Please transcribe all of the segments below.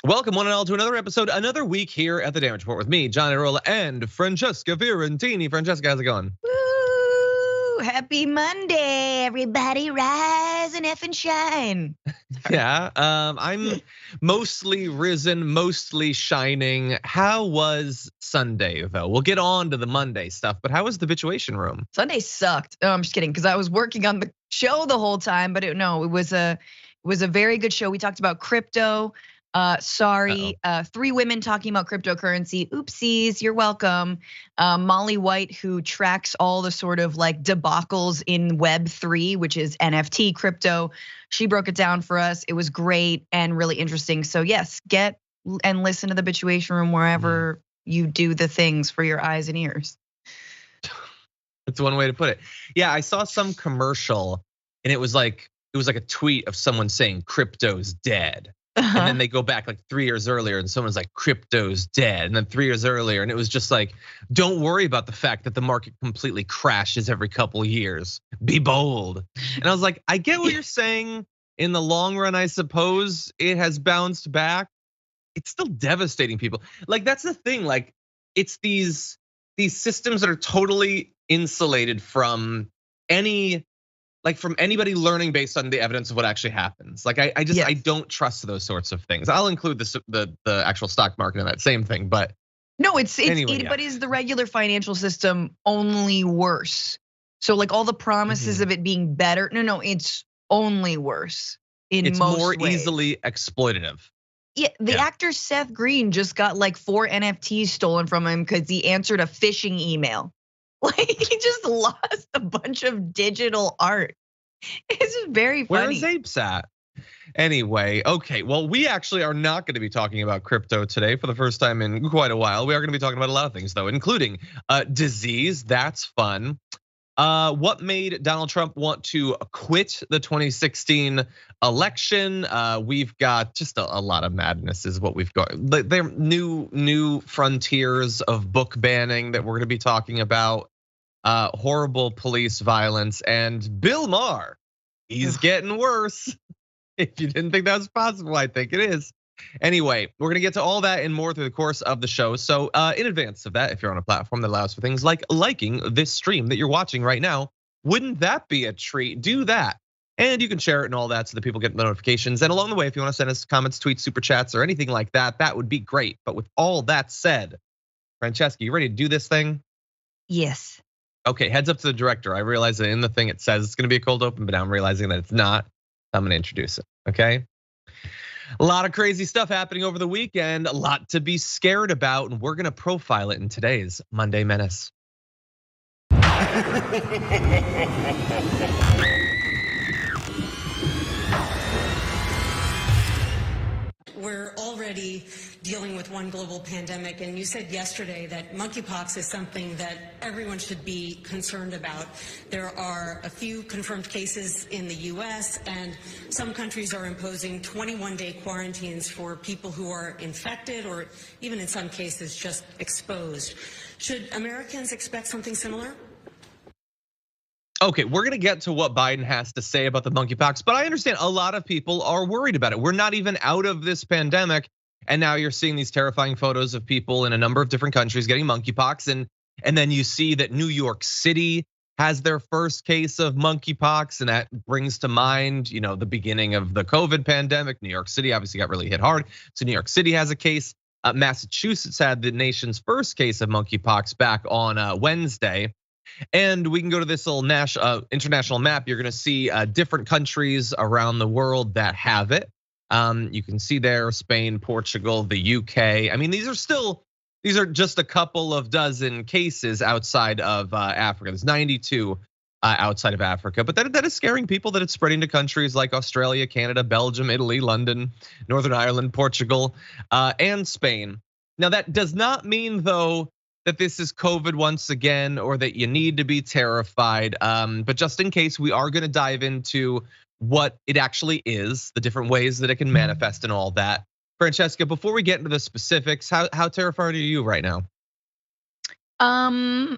Welcome one and all to another episode, another week here at the Damage Report with me, John Iadarola, and Francesca Fiorentini. Francesca, how's it going? Woo! Happy Monday, everybody! Rise and effing shine. Yeah, I'm mostly risen, mostly shining. How was Sunday, though? We'll get on to the Monday stuff, but how was the Bitchuation Room? Sunday sucked. No, I'm just kidding, because I was working on the show the whole time. But it was a very good show. We talked about crypto. Three women talking about cryptocurrency. Oopsies, you're welcome. Molly White, who tracks all the sort of like debacles in Web3, which is NFT crypto. She broke it down for us. It was great and really interesting. So yes, get and listen to the Bitchuation Room wherever you do the things for your eyes and ears. That's one way to put it. Yeah, I saw some commercial and it was like a tweet of someone saying crypto's dead. And then they go back like 3 years earlier and someone's like, crypto's dead. And then 3 years earlier, and it was just like, don't worry about the fact that the market completely crashes every couple years. Be bold. And I was like, I get what you're saying. in the long run, I suppose it has bounced back. It's still devastating people. Like that's the thing, like it's these systems that are totally insulated from any, like from anybody learning based on the evidence of what actually happens. Like I just, I don't trust those sorts of things. I'll include the actual stock market in that same thing, but no, but is the regular financial system only worse? So like all the promises of it being better, no, it's only worse in most ways. It's more easily exploitative. Yeah, the actor Seth Green just got like 4 NFTs stolen from him because he answered a phishing email. Like he just lost a bunch of digital art. It's just very funny. Where is Apes at? Anyway, okay, well, we actually are not going to be talking about crypto today for the first time in quite a while. We are going to be talking about a lot of things though, including disease. That's fun. What made Donald Trump want to quit the 2016 election? We've got just a lot of madness is what we've got. There are new frontiers of book banning that we're going to be talking about. Horrible police violence and Bill Maher. He's getting worse. If you didn't think that was possible, I think it is. Anyway, we're gonna get to all that and more through the course of the show. So in advance of that, if you're on a platform that allows for things like liking this stream that you're watching right now, wouldn't that be a treat? Do that. And you can share it and all that so that people get the notifications. And along the way, if you want to send us comments, tweets, super chats, or anything like that, that would be great. But with all that said, Francesca, you ready to do this thing? Yes. Okay, heads up to the director. I realize that in the thing it says it's gonna be a cold open, but now I'm realizing that it's not. I'm gonna introduce it, okay? A lot of crazy stuff happening over the weekend, a lot to be scared about, and we're gonna profile it in today's Monday Menace. We're already dealing with one global pandemic, and you said yesterday that monkeypox is something that everyone should be concerned about. There are a few confirmed cases in the US, and some countries are imposing 21-day quarantines for people who are infected or even in some cases just exposed. Should Americans expect something similar? Okay, we're gonna get to what Biden has to say about the monkeypox, but I understand a lot of people are worried about it. We're not even out of this pandemic, and now you're seeing these terrifying photos of people in a number of different countries getting monkeypox, and then you see that New York City has their first case of monkeypox, and that brings to mind, the beginning of the COVID pandemic. New York City obviously got really hit hard, so New York City has a case. Massachusetts had the nation's first case of monkeypox back on Wednesday. And we can go to this little international map. You're gonna see different countries around the world that have it. You can see there Spain, Portugal, the UK. I mean, these are just a couple of dozen cases outside of Africa. There's 92 outside of Africa, but that is scaring people that it's spreading to countries like Australia, Canada, Belgium, Italy, London, Northern Ireland, Portugal, and Spain. Now that does not mean though that this is COVID once again, or that you need to be terrified. But just in case, we are gonna dive into what it actually is, the different ways that it can manifest and all that. Francesca, before we get into the specifics, how terrified are you right now? I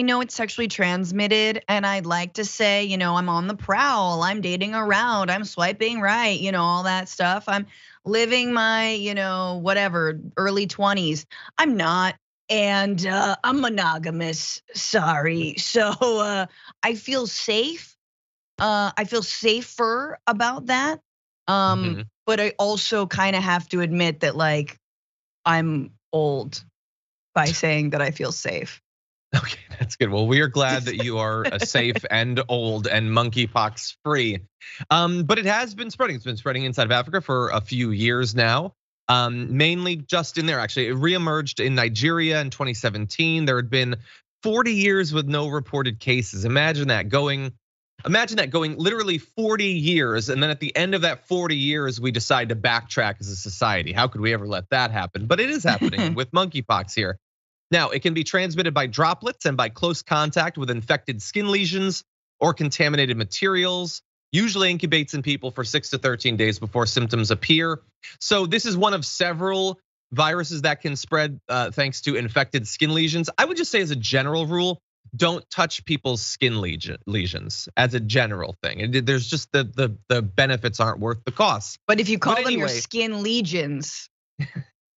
know it's sexually transmitted, and I'd like to say, I'm on the prowl, I'm dating around, I'm swiping right, all that stuff. I'm living my, whatever, early 20s. I'm not, and I'm monogamous, sorry. So I feel safe. I feel safer about that. But I also kind of have to admit that like I'm old by saying that I feel safe. Okay, that's good. Well, we are glad that you are safe and old and monkeypox free. But it has been spreading. It's been spreading inside of Africa for a few years now. Mainly just in there. Actually, it reemerged in Nigeria in 2017. There had been 40 years with no reported cases. Imagine that going literally 40 years, and then at the end of that 40 years, we decide to backtrack as a society. How could we ever let that happen? But it is happening with monkeypox here. Now, it can be transmitted by droplets and by close contact with infected skin lesions or contaminated materials. Usually incubates in people for 6 to 13 days before symptoms appear. So this is one of several viruses that can spread thanks to infected skin lesions. I would just say as a general rule, don't touch people's skin lesions as a general thing. There's just the benefits aren't worth the cost. But if you call them your skin lesions,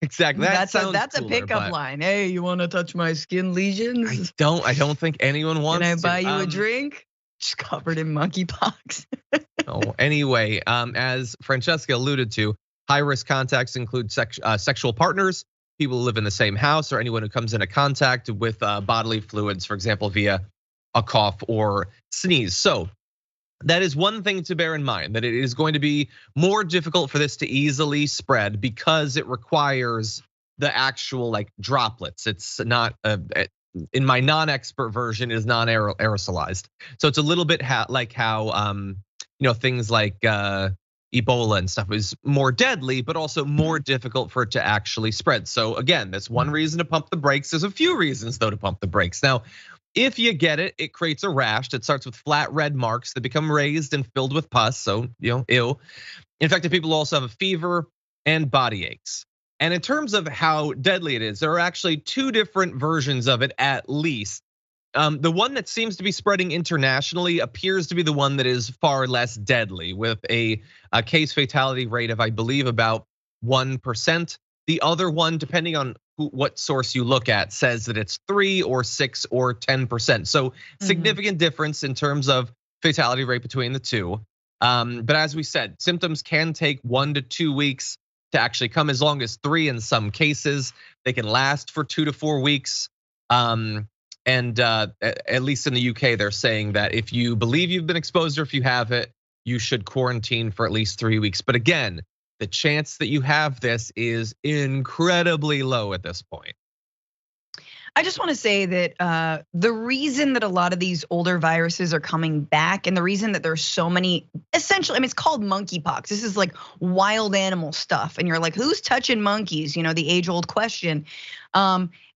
exactly. That's a pickup line. Hey, you want to touch my skin lesions? I don't think anyone wants to. Can I buy you a drink? Just covered in monkeypox. Oh, anyway, as Francesca alluded to, high-risk contacts include sexual partners, people who live in the same house, or anyone who comes into contact with bodily fluids, for example, via a cough or sneeze. So that is one thing to bear in mind, that it is going to be more difficult for this to easily spread because it requires the actual like droplets. It's not, in my non-expert version, is non-aerosolized. So it's a little bit like how, things like Ebola and stuff is more deadly, but also more difficult for it to actually spread. So again, that's one reason to pump the brakes. There's a few reasons though to pump the brakes. Now, if you get it, it creates a rash that starts with flat red marks that become raised and filled with pus. So, ew. Infected people also have a fever and body aches. And in terms of how deadly it is, there are actually two different versions of it at least. The one that seems to be spreading internationally appears to be the one that is far less deadly, with a case fatality rate of, I believe, about 1%. The other one, depending on what source you look at, says that it's 3 or 6 or 10%. So significant difference in terms of fatality rate between the two. But as we said, symptoms can take 1 to 2 weeks to actually come, as long as 3 in some cases. They can last for 2 to 4 weeks. And at least in the UK, they're saying that if you believe you've been exposed or if you have it, you should quarantine for at least 3 weeks. But again, the chance that you have this is incredibly low at this point. I just want to say that the reason that a lot of these older viruses are coming back, and the reason that there's so many, essentially, I mean, it's called monkeypox. This is like wild animal stuff. And you're like, who's touching monkeys? The age-old question.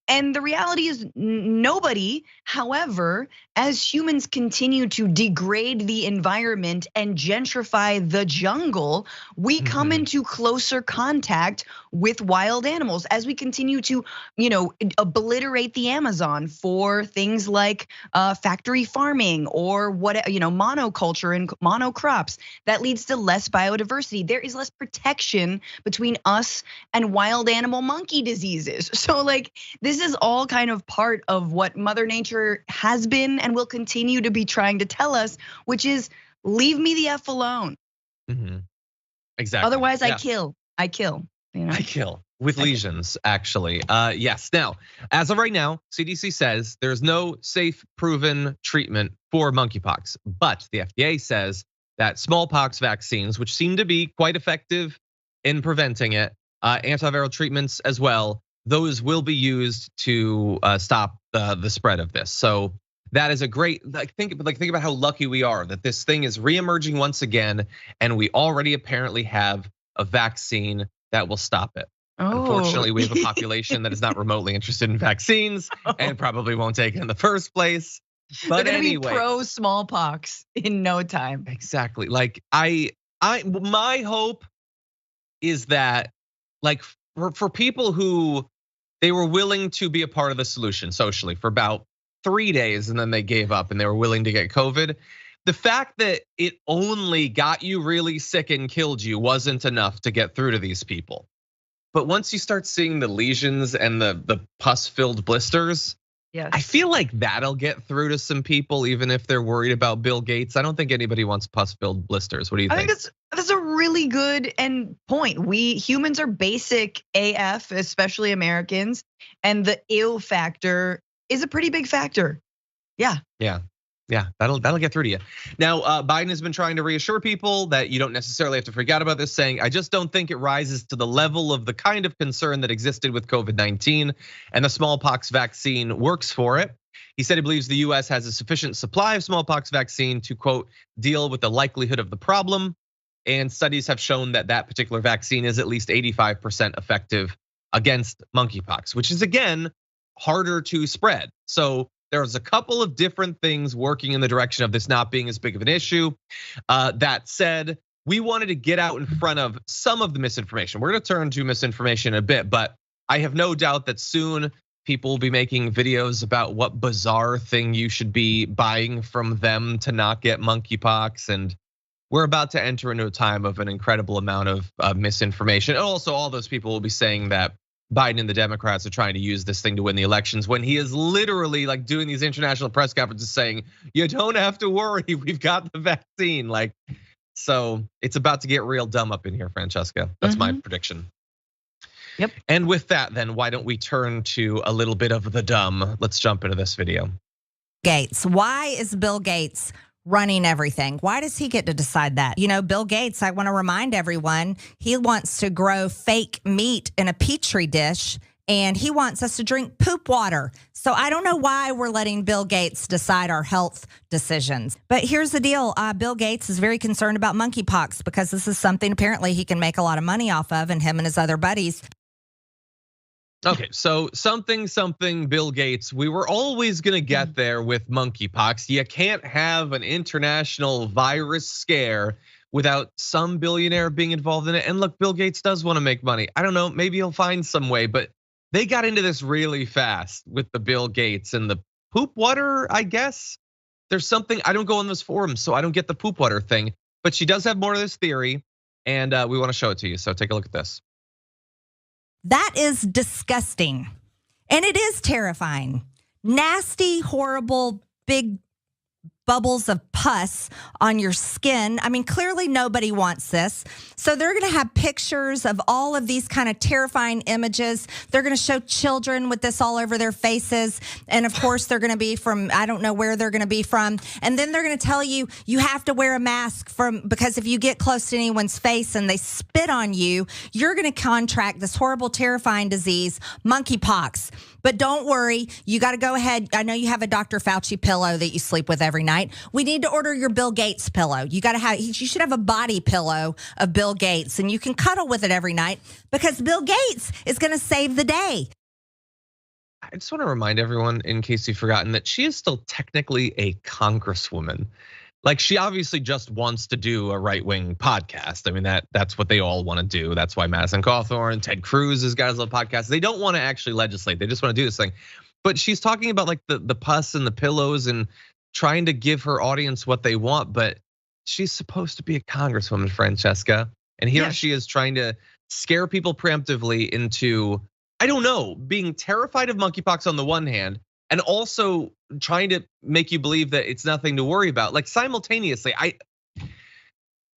And the reality is nobody. However, as humans continue to degrade the environment and gentrify the jungle, we come into closer contact with wild animals as we continue to, obliterate the Amazon for things like factory farming or monoculture and monocrops. That leads to less biodiversity. There is less protection between us and wild animal monkey diseases. So like this is all kind of part of what Mother Nature has been and will continue to be trying to tell us, which is leave me the F alone. Exactly. Otherwise, I kill. I kill with lesions, actually. Yes. Now, as of right now, CDC says there's no safe, proven treatment for monkeypox, but the FDA says that smallpox vaccines, which seem to be quite effective in preventing it, antiviral treatments as well, those will be used to stop the spread of this. So that is a great, think about how lucky we are that this thing is reemerging once again, and we already apparently have a vaccine that will stop it. Unfortunately, we have a population that is not remotely interested in vaccines and probably won't take it in the first place. But they're gonna anyway, be pro smallpox in no time. Exactly. Like my hope is that, like, for people who they were willing to be a part of the solution socially for about 3 days and then they gave up and they were willing to get COVID. The fact that it only got you really sick and killed you wasn't enough to get through to these people. But once you start seeing the lesions and the pus-filled blisters, yes, I feel like that'll get through to some people, even if they're worried about Bill Gates. I don't think anybody wants pus-filled blisters. What do you think? I think that's a really good point. We humans are basic AF, especially Americans, and the ill factor is a pretty big factor. Yeah. Yeah, that'll get through to you. Now, Biden has been trying to reassure people that you don't necessarily have to freak out about this, saying, I just don't think it rises to the level of the kind of concern that existed with COVID-19, and the smallpox vaccine works for it. He said he believes the US has a sufficient supply of smallpox vaccine to, quote, deal with the likelihood of the problem. And studies have shown that that particular vaccine is at least 85% effective against monkeypox, which is, again, harder to spread. So there's a couple of different things working in the direction of this not being as big of an issue. That said, we wanted to get out in front of some of the misinformation. We're gonna turn to misinformation in a bit, but I have no doubt that soon people will be making videos about what bizarre thing you should be buying from them to not get monkeypox. And we're about to enter into a time of an incredible amount of misinformation. And also all those people will be saying that Biden and the Democrats are trying to use this thing to win the elections when he is literally like doing these international press conferences saying, you don't have to worry, we've got the vaccine. Like, so it's about to get real dumb up in here, Francesca. That's my prediction. Yep. And with that, then why don't we turn to a little bit of the dumb? Let's jump into this video. Gates. Why is Bill Gates running everything? Why does he get to decide that? You know, Bill Gates, I want to remind everyone, he wants to grow fake meat in a petri dish and he wants us to drink poop water. So I don't know why we're letting Bill Gates decide our health decisions. But here's the deal. Bill Gates is very concerned about monkeypox because this is something apparently he can make a lot of money off of, and him and his other buddies. Okay, so something Bill Gates, we were always gonna get there with monkeypox. You can't have an international virus scare without some billionaire being involved in it. And look, Bill Gates does wanna make money. I don't know, maybe he'll find some way, but they got into this really fast with the Bill Gates and the poop water, I guess. There's something, I don't go on those forums, so I don't get the poop water thing, but she does have more of this theory, and we wanna show it to you, so take a look at this. That is disgusting. And it is terrifying. Nasty, horrible, big bubbles of pus on your skin. I mean, clearly nobody wants this. So they're going to have pictures of all of these kind of terrifying images. They're going to show children with this all over their faces. And of course, they're going to be from, I don't know where they're going to be from. And then they're going to tell you, you have to wear a mask because if you get close to anyone's face and they spit on you, you're going to contract this horrible, terrifying disease, monkeypox. But don't worry, you got to go ahead. I know you have a Dr. Fauci pillow that you sleep with every night. We need to order your Bill Gates pillow. You should have a body pillow of Bill Gates, and you can cuddle with it every night because Bill Gates is going to save the day. I just want to remind everyone, in case you've forgotten, that she is still technically a congresswoman. Like, she obviously just wants to do a right-wing podcast. I mean, that's what they all want to do. That's why Madison Cawthorn, Ted Cruz has got his little podcast. They don't want to actually legislate. They just want to do this thing. But she's talking about like the pus and the pillows and trying to give her audience what they want. But she's supposed to be a congresswoman, Francesca. And here she is trying to scare people preemptively into, I don't know, being terrified of monkeypox on the one hand, and also trying to make you believe that it's nothing to worry about. Like simultaneously,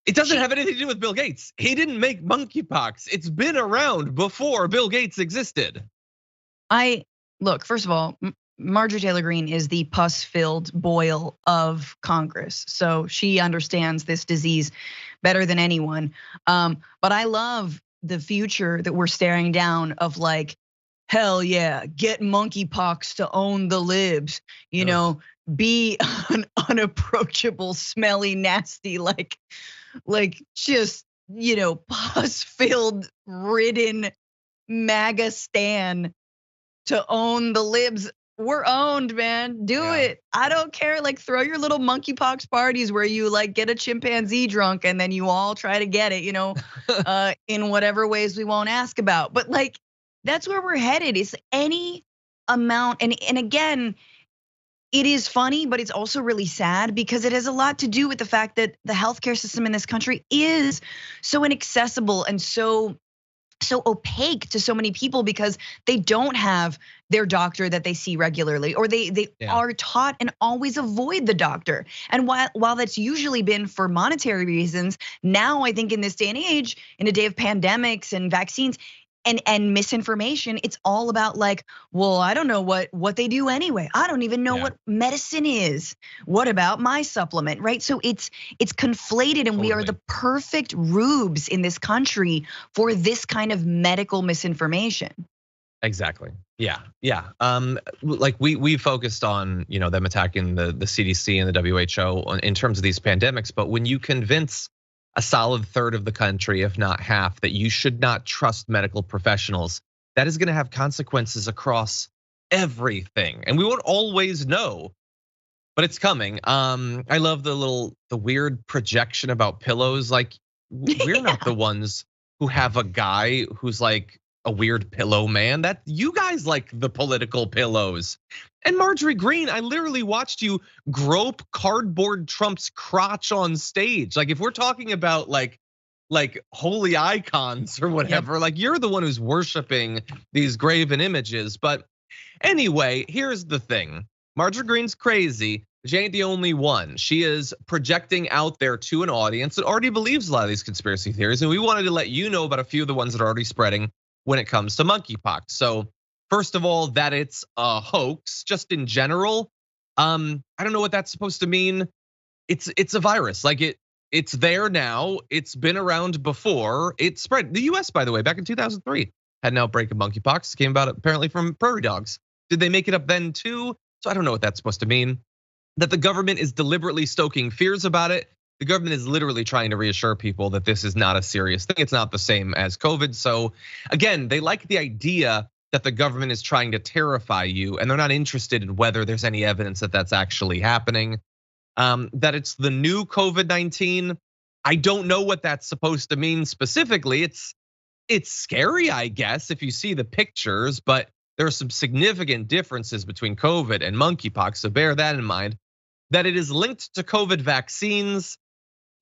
it doesn't have anything to do with Bill Gates. He didn't make monkeypox. It's been around before Bill Gates existed. Look, first of all, Marjorie Taylor Greene is the pus-filled boil of Congress. So she understands this disease better than anyone. But I love the future that we're staring down of like, hell yeah, get monkeypox to own the libs, you know, be an unapproachable, smelly, nasty, like just, you know, pus-filled, ridden MAGA stan to own the libs. We're owned, man. Do it. I don't care. Like, throw your little monkeypox parties where you like get a chimpanzee drunk and then you all try to get it, you know, in whatever ways we won't ask about. But like, that's where we're headed. Is any amount, and again, it is funny, but it's also really sad because it has a lot to do with the fact that the healthcare system in this country is so inaccessible and so opaque to so many people because they don't have their doctor that they see regularly, or they are taught and always avoid the doctor. And while that's usually been for monetary reasons, now I think in this day and age, in a day of pandemics and vaccines and misinformation, it's all about like, well, I don't know what they do anyway. I don't even know what medicine is. What about my supplement, right? So it's conflated, and we are the perfect rubes in this country for this kind of medical misinformation. Exactly. Yeah. Like we focused on, you know, them attacking the CDC and the WHO in terms of these pandemics, but when you convince a solid third of the country, if not half, that you should not trust medical professionals, that is going to have consequences across everything. And we won't always know, but it's coming. I love the weird projection about pillows. Like, we're not the ones who have a guy who's like a weird pillow man. That you guys like the political pillows. And Marjorie Greene, I literally watched you grope cardboard Trump's crotch on stage. Like if we're talking about like holy icons or whatever, like you're the one who's worshiping these graven images. But anyway, here's the thing. Marjorie Greene's crazy. She ain't the only one. She is projecting out there to an audience that already believes a lot of these conspiracy theories. And we wanted to let you know about a few of the ones that are already spreading when it comes to monkeypox. So first of all, that it's a hoax, just in general. I don't know what that's supposed to mean. It's a virus. Like it's there now. It's been around before. It spread. The US, by the way, back in 2003, had an outbreak of monkeypox. It came about apparently from prairie dogs. Did they make it up then too? So I don't know what that's supposed to mean. That the government is deliberately stoking fears about it. The government is literally trying to reassure people that this is not a serious thing. It's not the same as COVID. So again, they like the idea that the government is trying to terrify you, and they're not interested in whether there's any evidence that that's actually happening. That it's the new COVID-19. I don't know what that's supposed to mean specifically. It's scary, I guess, if you see the pictures, but there are some significant differences between COVID and monkeypox, so bear that in mind. That it is linked to COVID vaccines.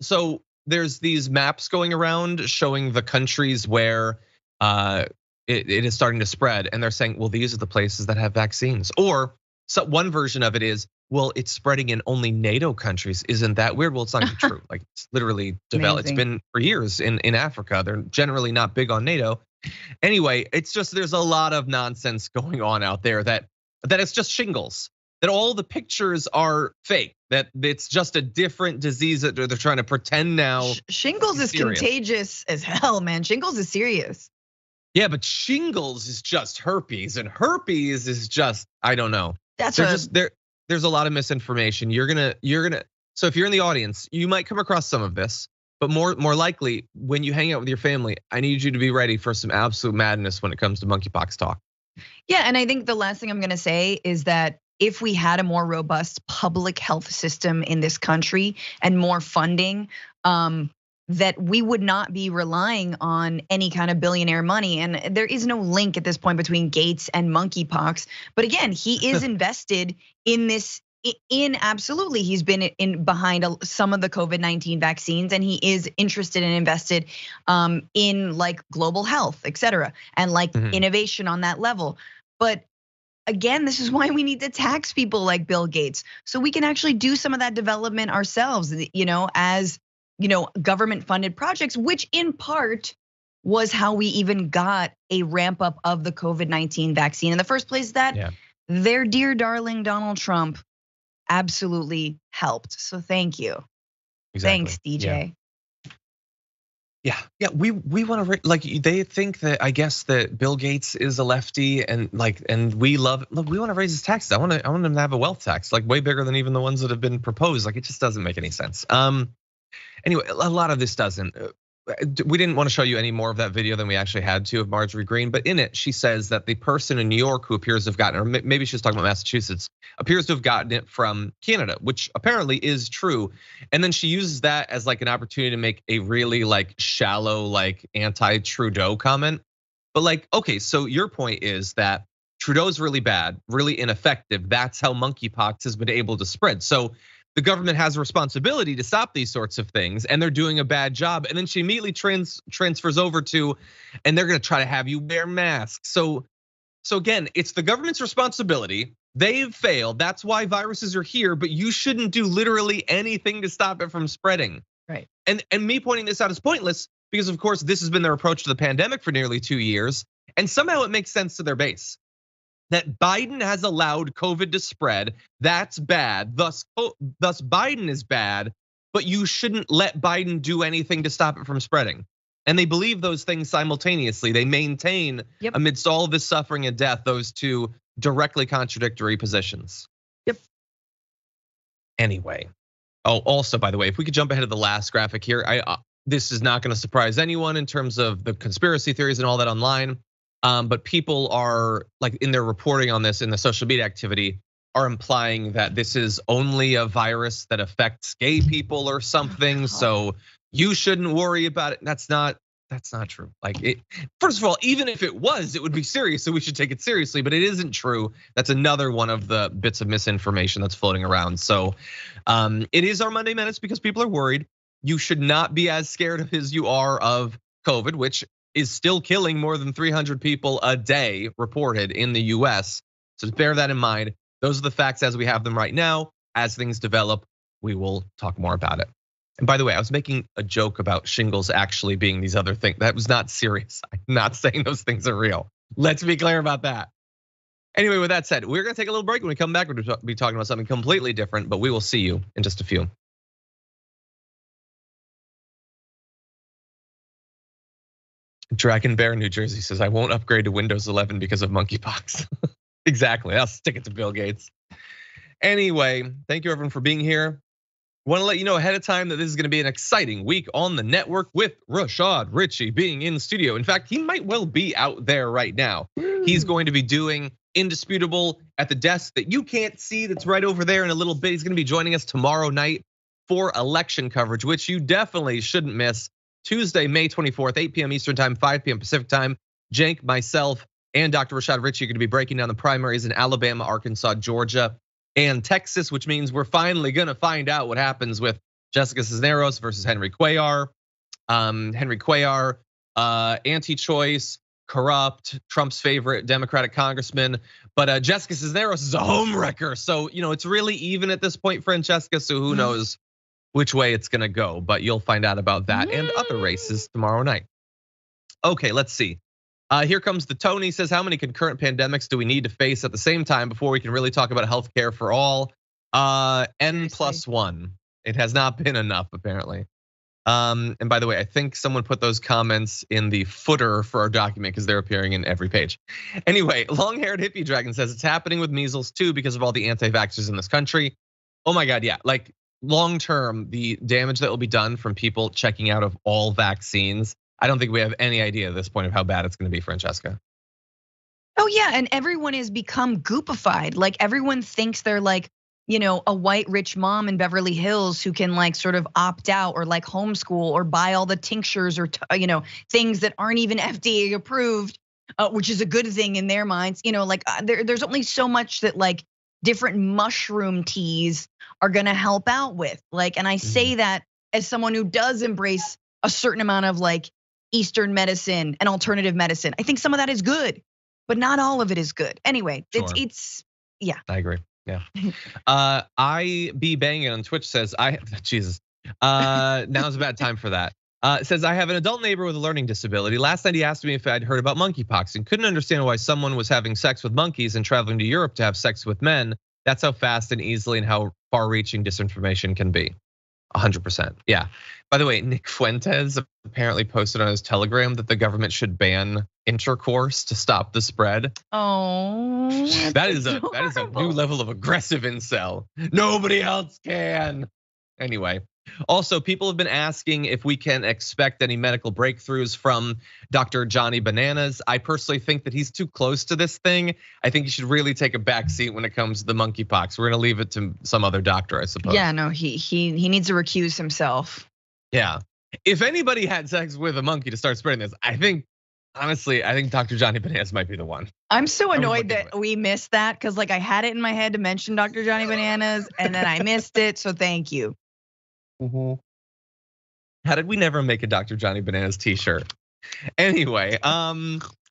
So there's these maps going around showing the countries where it is starting to spread, and they're saying, well, these are the places that have vaccines. Or so one version of it is, well, it's spreading in only NATO countries. Isn't that weird? Well, it's not even true. Like it's literally developed. It's been for years in Africa. They're generally not big on NATO. Anyway, it's just there's a lot of nonsense going on out there that it's just shingles. That all the pictures are fake. That it's just a different disease that they're trying to pretend now. Shingles is contagious as hell, man. Shingles is serious. Yeah, but shingles is just herpes, and herpes is just, I don't know. There's a lot of misinformation. You're gonna. So if you're in the audience, you might come across some of this, but more likely when you hang out with your family, I need you to be ready for some absolute madness when it comes to monkeypox talk. Yeah, and I think the last thing I'm gonna say is that if we had a more robust public health system in this country and more funding, that we would not be relying on any kind of billionaire money. And there is no link at this point between Gates and monkeypox. But again, he is invested in this. Absolutely, he's been behind some of the COVID-19 vaccines, and he is interested and invested in like global health, et cetera, and like innovation on that level. But again, this is why we need to tax people like Bill Gates, so we can actually do some of that development ourselves, as government funded projects, which in part was how we even got a ramp up of the COVID-19 vaccine in the first place. That their dear darling Donald Trump absolutely helped. So thank you. Exactly. Thanks, DJ. Yeah, we want to like they think that I guess that Bill Gates is a lefty and we want to raise his taxes. I want him to have a wealth tax like way bigger than even the ones that have been proposed. Like it just doesn't make any sense. Anyway, a lot of this doesn't. We didn't want to show you any more of that video than we actually had to of Marjorie Greene, but in it she says that the person in New York who appears to have gotten, or maybe she was talking about Massachusetts, appears to have gotten it from Canada, which apparently is true. And then she uses that as like an opportunity to make a really like shallow, like anti-Trudeau comment. But like, okay, so your point is that Trudeau's really bad, really ineffective. That's how monkeypox has been able to spread. So the government has a responsibility to stop these sorts of things, and they're doing a bad job. And then she immediately transfers over to, and they're gonna try to have you wear masks. So again, it's the government's responsibility. They've failed. That's why viruses are here, but you shouldn't do literally anything to stop it from spreading. Right. And me pointing this out is pointless because of course this has been their approach to the pandemic for nearly 2 years, and somehow it makes sense to their base. That Biden has allowed COVID to spread, that's bad. Thus Biden is bad, but you shouldn't let Biden do anything to stop it from spreading. And they believe those things simultaneously. They maintain amidst all of this suffering and death, those two directly contradictory positions. Yep. Anyway, also by the way, if we could jump ahead of the last graphic here, this is not gonna surprise anyone in terms of the conspiracy theories and all that online. But people are like in their reporting on this in the social media activity are implying that this is only a virus that affects gay people or something. So you shouldn't worry about it. That's not That's not true. Like first of all, even if it was, it would be serious, so we should take it seriously, but it isn't true. That's another one of the bits of misinformation that's floating around. So it is our Monday Minutes because people are worried. You should not be as scared as you are of COVID, which is still killing more than 300 people a day reported in the US. So bear that in mind. Those are the facts as we have them right now. As things develop, we will talk more about it. And by the way, I was making a joke about shingles actually being these other things. That was not serious. I'm not saying those things are real. Let's be clear about that. Anyway, with that said, we're gonna take a little break. When we come back, we're gonna be talking about something completely different, but we will see you in just a few. Dragon Bear, New Jersey says, I won't upgrade to Windows 11 because of monkeypox. Exactly, I'll stick it to Bill Gates. Anyway, thank you everyone for being here. Want to let you know ahead of time that this is gonna be an exciting week on the network with Rashad Ritchie being in studio. In fact, he might well be out there right now. He's going to be doing Indisputable at the desk that you can't see, that's right over there in a little bit. He's gonna be joining us tomorrow night for election coverage, which you definitely shouldn't miss. Tuesday, May 24th, 8 p.m. Eastern time, 5 p.m. Pacific time. Cenk, myself, and Dr. Rashad Ritchie are gonna be breaking down the primaries in Alabama, Arkansas, Georgia, and Texas, which means we're finally gonna find out what happens with Jessica Cisneros versus Henry Cuellar. Henry Cuellar, anti-choice, corrupt, Trump's favorite Democratic congressman. But Jessica Cisneros is a homewrecker. So, it's really even at this point, Francesca, so who knows which way it's gonna go, but you'll find out about that and other races tomorrow night. Okay, let's see. Here comes the Tony, says, how many concurrent pandemics do we need to face at the same time before we can really talk about healthcare for all? N+1. It has not been enough, apparently. And by the way, I think someone put those comments in the footer for our document because they're appearing in every page. Anyway, long-haired hippie dragon says it's happening with measles too because of all the anti-vaxxers in this country. Oh my God, yeah, like long-term, the damage that will be done from people checking out of all vaccines, I don't think we have any idea at this point of how bad it's gonna be, Francesca. Oh yeah, and everyone has become goopified. Like everyone thinks they're like, a white rich mom in Beverly Hills who can like sort of opt out or like homeschool or buy all the tinctures or things that aren't even FDA approved, which is a good thing in their minds. There's only so much that like different mushroom teas are gonna help out with. Like, and I say that as someone who does embrace a certain amount of like Eastern medicine and alternative medicine. I think some of that is good, but not all of it is good. Anyway, sure. it's yeah. I agree. Yeah. I be banging on Twitch says Jesus. Now's a bad time for that. Says I have an adult neighbor with a learning disability. Last night he asked me if I'd heard about monkeypox and couldn't understand why someone was having sex with monkeys and traveling to Europe to have sex with men. That's how fast and easily and how far-reaching disinformation can be. 100%. Yeah. By the way, Nick Fuentes apparently posted on his Telegram that the government should ban intercourse to stop the spread. Oh, that is a new level of aggressive incel. Nobody else can. Anyway, also people have been asking if we can expect any medical breakthroughs from Dr. Johnny Bananas. I personally think that he's too close to this thing. I think he should really take a back seat when it comes to the monkeypox. We're gonna leave it to some other doctor, I suppose. Yeah, no, he needs to recuse himself. Yeah, if anybody had sex with a monkey to start spreading this, honestly, I think Dr. Johnny Bananas might be the one. I'm so annoyed that we missed that because like I had it in my head to mention Dr. Johnny Bananas and then I missed it, so thank you. How did we never make a Dr. Johnny Bananas t-shirt? Anyway,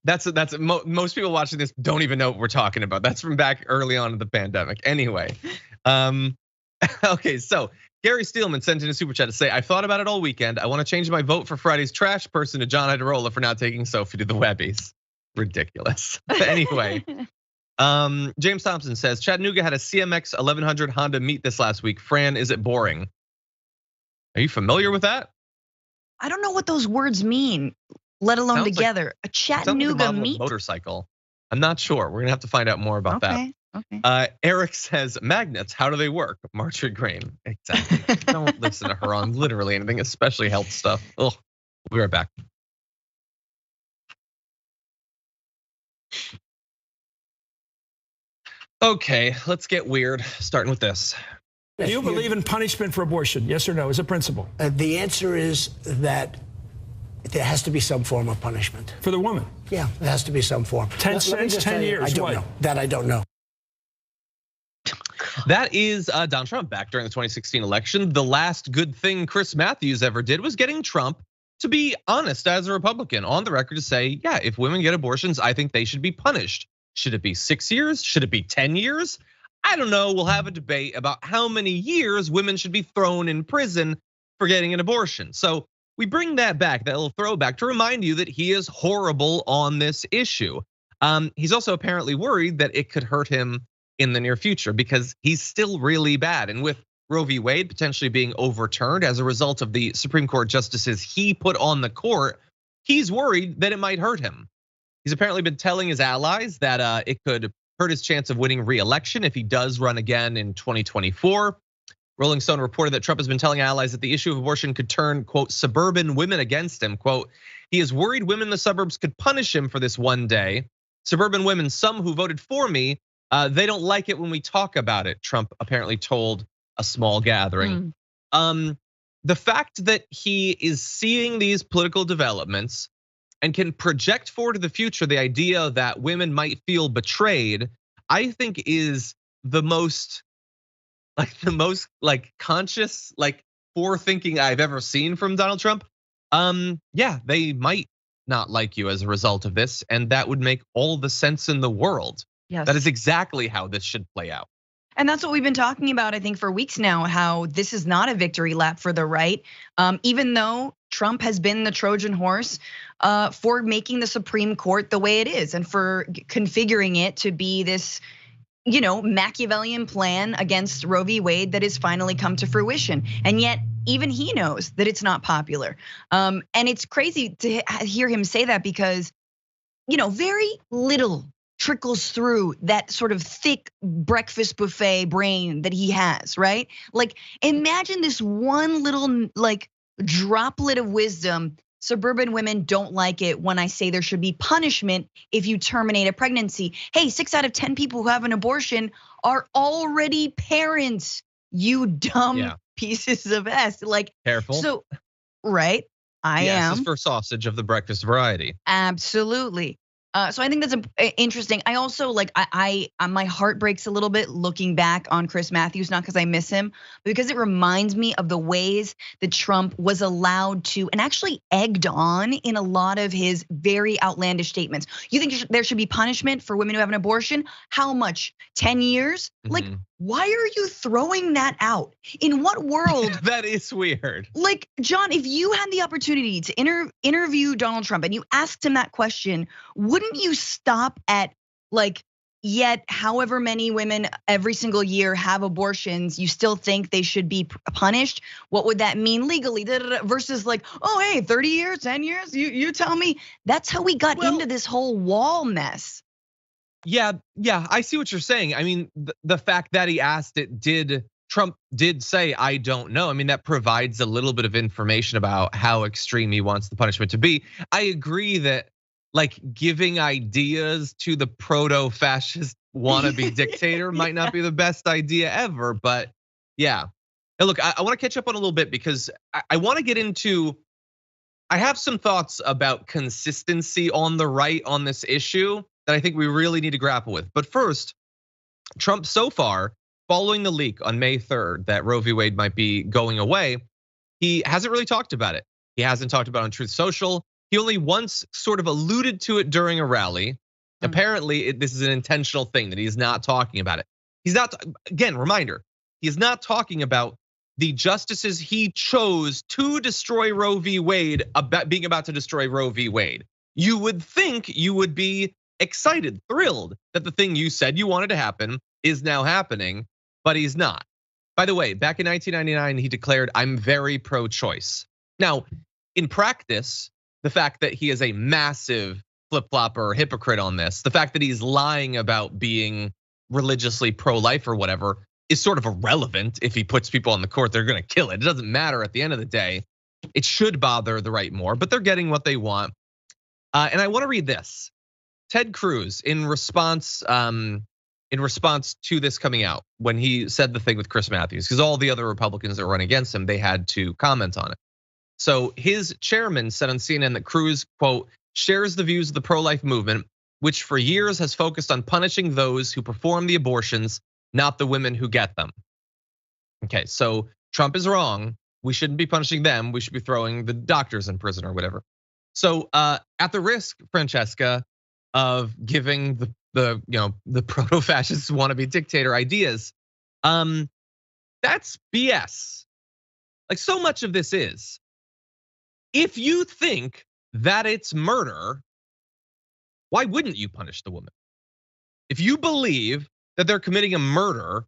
that's most people watching this don't even know what we're talking about. That's from back early on in the pandemic. Anyway, okay, so Gary Steelman sent in a super chat to say, I thought about it all weekend. I want to change my vote for Friday's trash person to John Iadarola for not taking Sophie to the Webbies. Ridiculous. Anyway, James Thompson says, Chattanooga had a CMX 1100 Honda meet this last week. Fran, is it boring? Are you familiar with that? I don't know what those words mean, let alone sounds together. Like, a Chattanooga meet motorcycle. I'm not sure. We're gonna have to find out more about that. Okay. Eric says magnets. How do they work? Marjorie Green. Exactly. Don't listen to her on literally anything, especially health stuff. We'll be right back. Okay, let's get weird. Starting with this. Do you believe in punishment for abortion? Yes or no, as a principle? The answer is that there has to be some form of punishment. For the woman? Yeah, there has to be some form. 10 cents, 10 years. I don't know. That I don't know. That is Donald Trump back during the 2016 election. The last good thing Chris Matthews ever did was getting Trump to be honest as a Republican on the record to say, yeah, if women get abortions, I think they should be punished. Should it be 6 years? Should it be 10 years? I don't know. We'll have a debate about how many years women should be thrown in prison for getting an abortion. So we bring that back, that little throwback, to remind you that he is horrible on this issue. He's also apparently worried that it could hurt him in the near future because he's still really bad. And with Roe v. Wade potentially being overturned as a result of the Supreme Court justices he put on the court, he's worried that it might hurt him. He's apparently been telling his allies that it could hurt his chance of winning re-election if he does run again in 2024. Rolling Stone reported that Trump has been telling allies that the issue of abortion could turn, quote, suburban women against him. Quote, he is worried women in the suburbs could punish him for this one day. Suburban women, some who voted for me, they don't like it when we talk about it, Trump apparently told a small gathering. The fact that he is seeing these political developments and can project forward to the future the idea that women might feel betrayed, I think is the most conscious, forethinking I've ever seen from Donald Trump. Yeah, they might not like you as a result of this, and that would make all the sense in the world. Yes. That is exactly how this should play out. And that's what we've been talking about, I think, for weeks now, how this is not a victory lap for the right. Even though Trump has been the Trojan horse for making the Supreme Court the way it is and for configuring it to be this, Machiavellian plan against Roe v. Wade that has finally come to fruition. And yet even he knows that it's not popular. And it's crazy to hear him say that because, very little trickles through that sort of thick breakfast buffet brain that he has, right? Like, imagine this one little droplet of wisdom. Suburban women don't like it when I say there should be punishment if you terminate a pregnancy. Hey, 6 out of 10 people who have an abortion are already parents, you dumb pieces of S. Careful. So, right, I am. Yes, for sausage of the breakfast variety. Absolutely. So I think that's interesting. I also my heart breaks a little bit looking back on Chris Matthews, not because I miss him, but because it reminds me of the ways that Trump was allowed to and actually egged on in a lot of his very outlandish statements. You think there should be punishment for women who have an abortion? How much? 10 years? Why are you throwing that out? In what world? That is weird. John, if you had the opportunity to interview Donald Trump and you asked him that question, wouldn't you stop at yet however many women every single year have abortions, you still think they should be punished? What would that mean legally? Versus oh, hey, 30 years, 10 years, you tell me. That's how we got into this whole wall mess. Yeah, I see what you're saying. I mean, the fact that he asked it Trump did say, I don't know. I mean, that provides a little bit of information about how extreme he wants the punishment to be. I agree that giving ideas to the proto-fascist wannabe dictator might not be the best idea ever, but yeah. And look, I wanna catch up on a little bit because I wanna get into, I have some thoughts about consistency on the right on this issue that I think we really need to grapple with. But first, Trump so far, following the leak on May 3rd that Roe v. Wade might be going away, he hasn't really talked about it. He hasn't talked about it on Truth Social. He only once sort of alluded to it during a rally. Apparently, this is an intentional thing that he's not talking about it. He's not, again, reminder, he's not talking about the justices he chose to destroy Roe v. Wade, being about to destroy Roe v. Wade. You would think you would be excited, thrilled that the thing you said you wanted to happen is now happening, but he's not. By the way, back in 1999, he declared, I'm very pro-choice. Now, in practice, the fact that he is a massive flip-flopper or hypocrite on this, the fact that he's lying about being religiously pro-life or whatever is sort of irrelevant. If he puts people on the court, they're gonna kill it. It doesn't matter at the end of the day. It should bother the right more, but they're getting what they want. And I wanna read this. Ted Cruz, in response to this coming out, when he said the thing with Chris Matthews, because all the other Republicans that run against him, they had to comment on it. So his chairman said on CNN that Cruz, quote, shares the views of the pro-life movement, which for years has focused on punishing those who perform the abortions, not the women who get them. Okay, so Trump is wrong. We shouldn't be punishing them. We should be throwing the doctors in prison or whatever. So at the risk, Francesca, of giving the proto-fascist wannabe dictator ideas, that's BS. Like so much of this is. If you think that it's murder, why wouldn't you punish the woman? If you believe that they're committing a murder,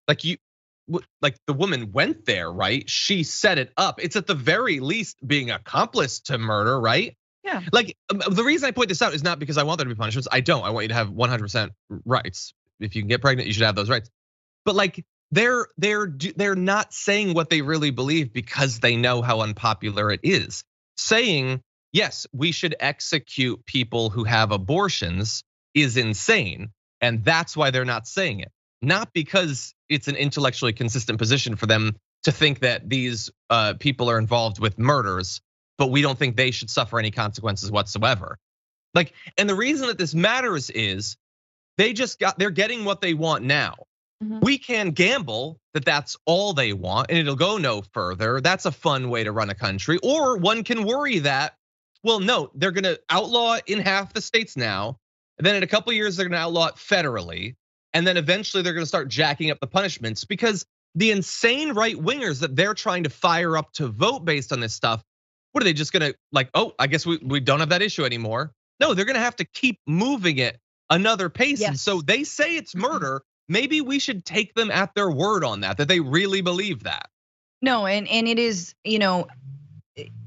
like the woman went there, right? She set it up. It's at the very least being accomplice to murder, right? Yeah. Like the reason I point this out is not because I want there to be punishments. I don't. I want you to have 100% rights. If you can get pregnant, you should have those rights. But like they're not saying what they really believe because they know how unpopular it is. Saying, yes, we should execute people who have abortions is insane. And that's why they're not saying it. Not because it's an intellectually consistent position for them to think that these people are involved with murders, but we don't think they should suffer any consequences whatsoever. Like, and the reason that this matters is they're getting what they want now. We can gamble that that's all they want and it'll go no further. That's a fun way to run a country. Or one can worry that, well, no, they're gonna outlaw it in half the states now. And then in a couple of years, they're gonna outlaw it federally. And then eventually they're gonna start jacking up the punishments because the insane right wingers that they're trying to fire up to vote based on this stuff, what are they just gonna like, oh, I guess we don't have that issue anymore. No, they're gonna have to keep moving it another pace. Yes. And so they say it's murder. Maybe we should take them at their word on that they really believe that. No, and it is, it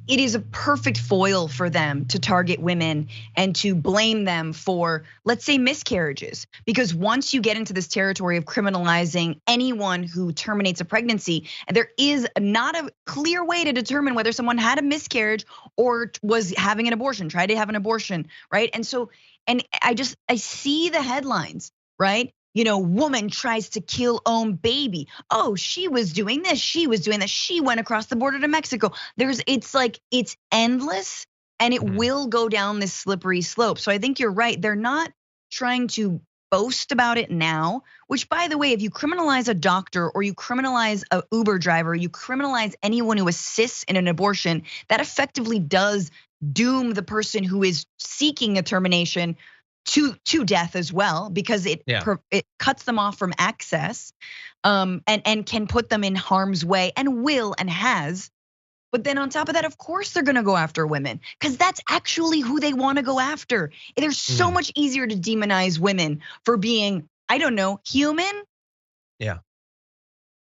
is a perfect foil for them to target women and to blame them for, let's say, miscarriages. Because once you get into this territory of criminalizing anyone who terminates a pregnancy, there is not a clear way to determine whether someone had a miscarriage or was having an abortion, tried to have an abortion, right? And so, and I see the headlines, right? Woman tries to kill own baby. Oh, she was doing this. She was doing that. She went across the border to Mexico. It's endless and it will go down this slippery slope. So I think you're right. They're not trying to boast about it now, which by the way, if you criminalize a doctor or you criminalize an Uber driver, you criminalize anyone who assists in an abortion, that effectively does doom the person who is seeking a termination to death as well, because it cuts them off from access, and can put them in harm's way and will and has. But then on top of that, of course they're gonna go after women because that's actually who they want to go after. They're so much easier to demonize women for being, I don't know, human. Yeah.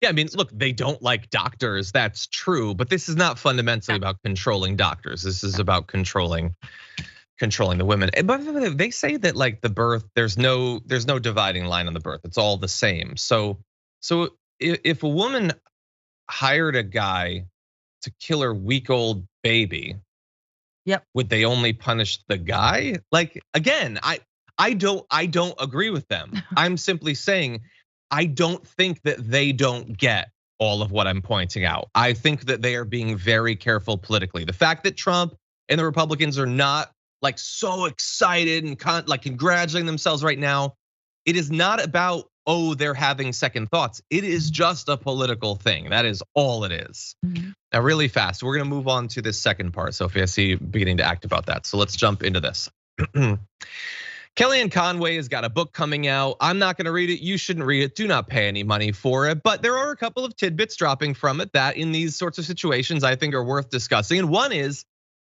Yeah, I mean, look, they don't like doctors, that's true, but this is not fundamentally about controlling doctors. This is about controlling the women. But they say that like the birth, there's no dividing line on the birth. It's all the same. So if a woman hired a guy to kill her week-old baby, would they only punish the guy? Like again, I don't agree with them. I'm simply saying I don't think that they don't get all of what I'm pointing out. I think that they are being very careful politically. The fact that Trump and the Republicans are not like so excited and like congratulating themselves right now. It is not about, oh, they're having second thoughts. It is just a political thing. That is all it is. Now, really fast, we're gonna move on to this second part. Sophie, I see you beginning to act about that. So let's jump into this. Kellyanne Conway has got a book coming out. I'm not gonna read it, you shouldn't read it, do not pay any money for it. But there are a couple of tidbits dropping from it that in these sorts of situations I think are worth discussing. And one is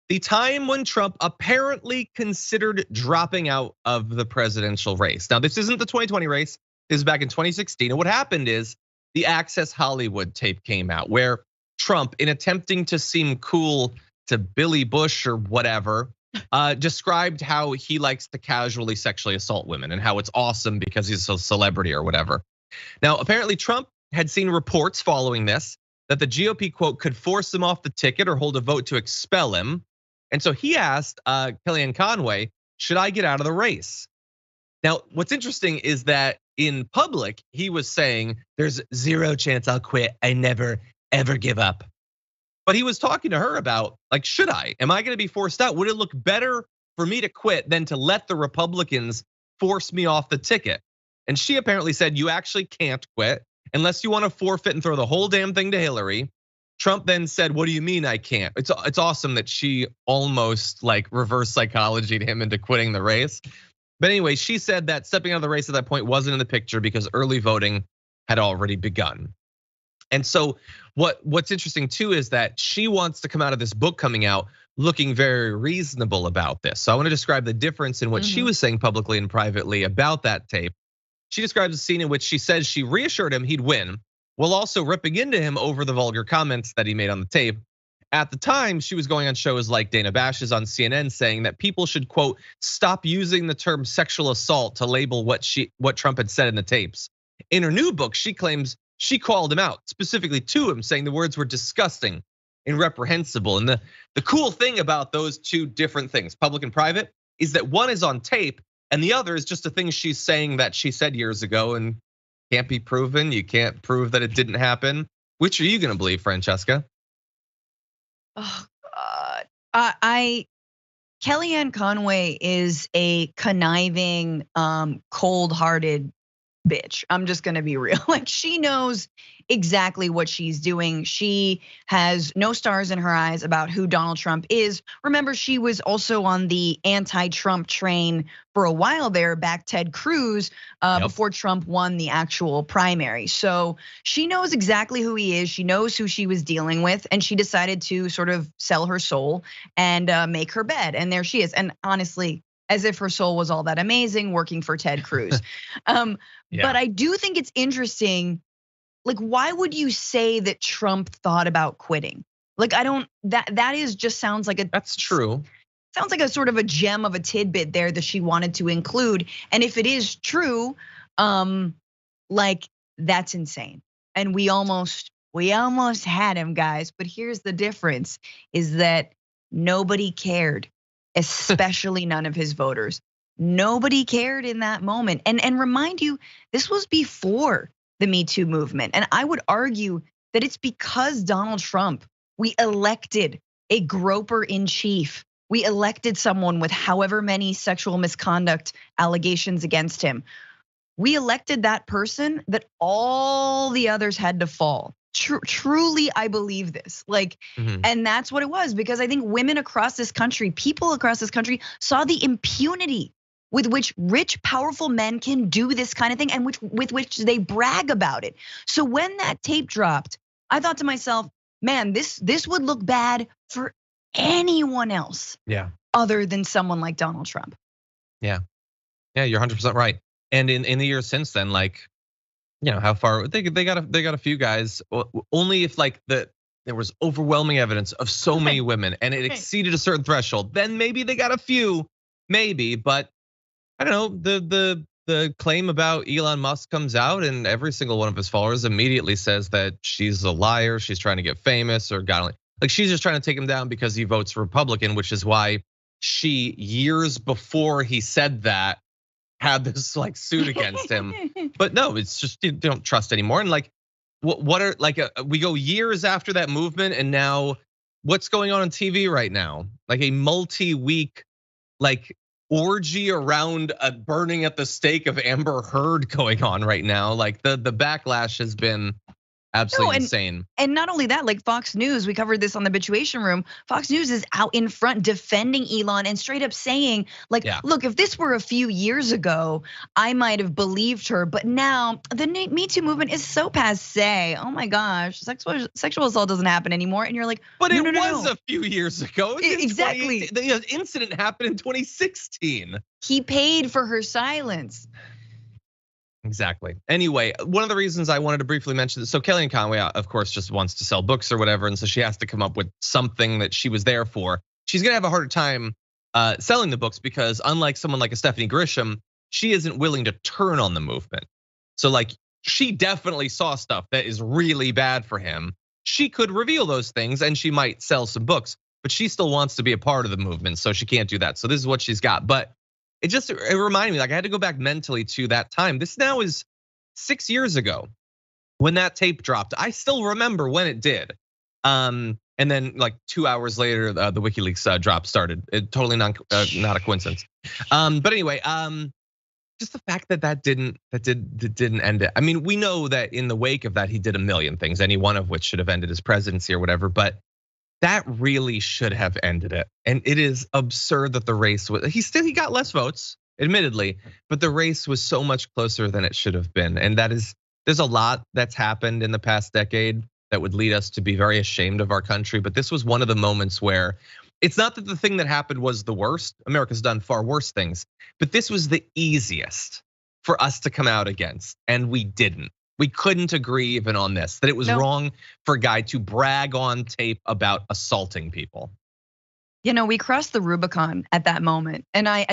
the time when Trump apparently considered dropping out of the presidential race. Now, this isn't the 2020 race, this is back in 2016. And what happened is the Access Hollywood tape came out where Trump, in attempting to seem cool to Billy Bush or whatever, described how he likes to casually sexually assault women and how it's awesome because he's a celebrity or whatever. Now, apparently Trump had seen reports following this that the GOP, quote, could force him off the ticket or hold a vote to expel him. And so he asked Kellyanne Conway, should I get out of the race? Now, what's interesting is that in public, he was saying, there's zero chance I'll quit. I never, ever give up. But he was talking to her about, like, should I? Am I gonna be forced out? Would it look better for me to quit than to let the Republicans force me off the ticket? And she apparently said, you actually can't quit unless you want to forfeit and throw the whole damn thing to Hillary. Trump then said, what do you mean I can't? It's awesome that she almost like reverse psychologied him into quitting the race. But anyway, she said that stepping out of the race at that point wasn't in the picture because early voting had already begun. And so what's interesting too is that she wants to come out of this book coming out looking very reasonable about this. So I want to describe the difference in what she was saying publicly and privately about that tape. She describes a scene in which she says she reassured him he'd win, while also ripping into him over the vulgar comments that he made on the tape. At the time, she was going on shows like Dana Bash's on CNN saying that people should, quote, stop using the term sexual assault to label what Trump had said in the tapes. In her new book, she claims she called him out, specifically to him, saying the words were disgusting and reprehensible. And the cool thing about those two different things, public and private, is that one is on tape and the other is just a thing she's saying that she said years ago and can't be proven. You can't prove that it didn't happen. Which are you gonna believe, Francesca? Oh God, Kellyanne Conway is a conniving, cold-hearted bitch. I'm just gonna be real. Like, she knows exactly what she's doing. She has no stars in her eyes about who Donald Trump is. Remember, she was also on the anti-Trump train for a while there, back Ted Cruz, before Trump won the actual primary. So she knows exactly who he is. She knows who she was dealing with, and she decided to sort of sell her soul and make her bed. And there she is. And honestly, as if her soul was all that amazing working for Ted Cruz. But I do think it's interesting. Like, why would you say that Trump thought about quitting? Like, I don't, that is just sounds like that's true. Sounds like a sort of a gem of a tidbit there that she wanted to include. And if it is true, like, that's insane. And we almost had him, guys. But here's the difference, is that nobody cared, especially none of his voters. Nobody cared in that moment. And remind you, this was before the Me Too movement. And I would argue that it's because Donald Trump, we elected a groper in chief. We elected someone with however many sexual misconduct allegations against him. We elected that person that all the others had to fall. Truly, I believe this. Like, and that's what it was, because I think women across this country, people across this country saw the impunity with which rich, powerful men can do this kind of thing, and with which they brag about it. So when that tape dropped, I thought to myself, man, this would look bad for anyone else. Other than someone like Donald Trump. Yeah, you're 100% right. And in the years since then, like, you know, how far they got a few guys. Only if like there was overwhelming evidence of so many women and it exceeded a certain threshold, then maybe they got a few, maybe. But I don't know, the claim about Elon Musk comes out and every single one of his followers immediately says that she's a liar, she's trying to get famous, or God only, like she's just trying to take him down because he votes Republican, which is why she, years before he said that, had this like suit against him. But no, it's just you don't trust anymore. And like, what are like we go years after that movement, and now what's going on TV right now? Like a multi-week like orgy around a burning at the stake of Amber Heard going on right now. Like the backlash has been absolutely insane. And not only that, like Fox News, we covered this on the Bitchuation Room. Fox News is out in front defending Elon and straight up saying, like, look, if this were a few years ago, I might have believed her. But now the Me Too movement is so passé. Oh my gosh, sexual assault doesn't happen anymore. And you're like, but it was a few years ago. Exactly. The incident happened in 2016. He paid for her silence. Exactly. Anyway, one of the reasons I wanted to briefly mention this, so Kellyanne Conway, of course, just wants to sell books or whatever, and so she has to come up with something that she was there for. She's gonna have a harder time selling the books because unlike someone like a Stephanie Grisham, she isn't willing to turn on the movement. So like, she definitely saw stuff that is really bad for him. She could reveal those things and she might sell some books, but she still wants to be a part of the movement, so she can't do that. So this is what she's got, but it reminded me, like I had to go back mentally to that time. This now is 6 years ago when that tape dropped. I still remember when it did. And then like 2 hours later, the WikiLeaks drop started. Totally not a coincidence. But anyway, just the fact that didn't end it. I mean, we know that in the wake of that, he did a million things, any one of which should have ended his presidency or whatever. But that really should have ended it. And it is absurd that the race was. He got less votes, admittedly, but the race was so much closer than it should have been. And there's a lot that's happened in the past decade that would lead us to be very ashamed of our country. But this was one of the moments where it's not that the thing that happened was the worst. America's done far worse things, but this was the easiest for us to come out against, and we didn't. We couldn't agree even on this, that it was wrong for a guy to brag on tape about assaulting people. We crossed the Rubicon at that moment. And I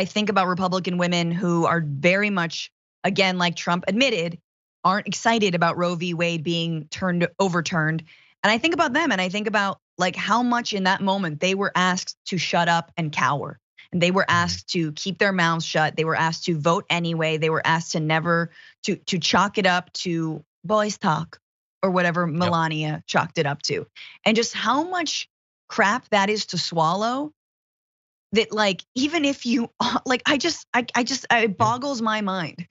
think about Republican women who are very much, again, like Trump admitted, aren't excited about Roe v. Wade being overturned. And I think about them, and I think about like how much in that moment they were asked to shut up and cower. And they were asked to keep their mouths shut. They were asked to vote anyway. They were asked to never to chalk it up to boys talk or whatever Melania chalked it up to. And just how much crap that is to swallow. That like even if you like, it boggles my mind.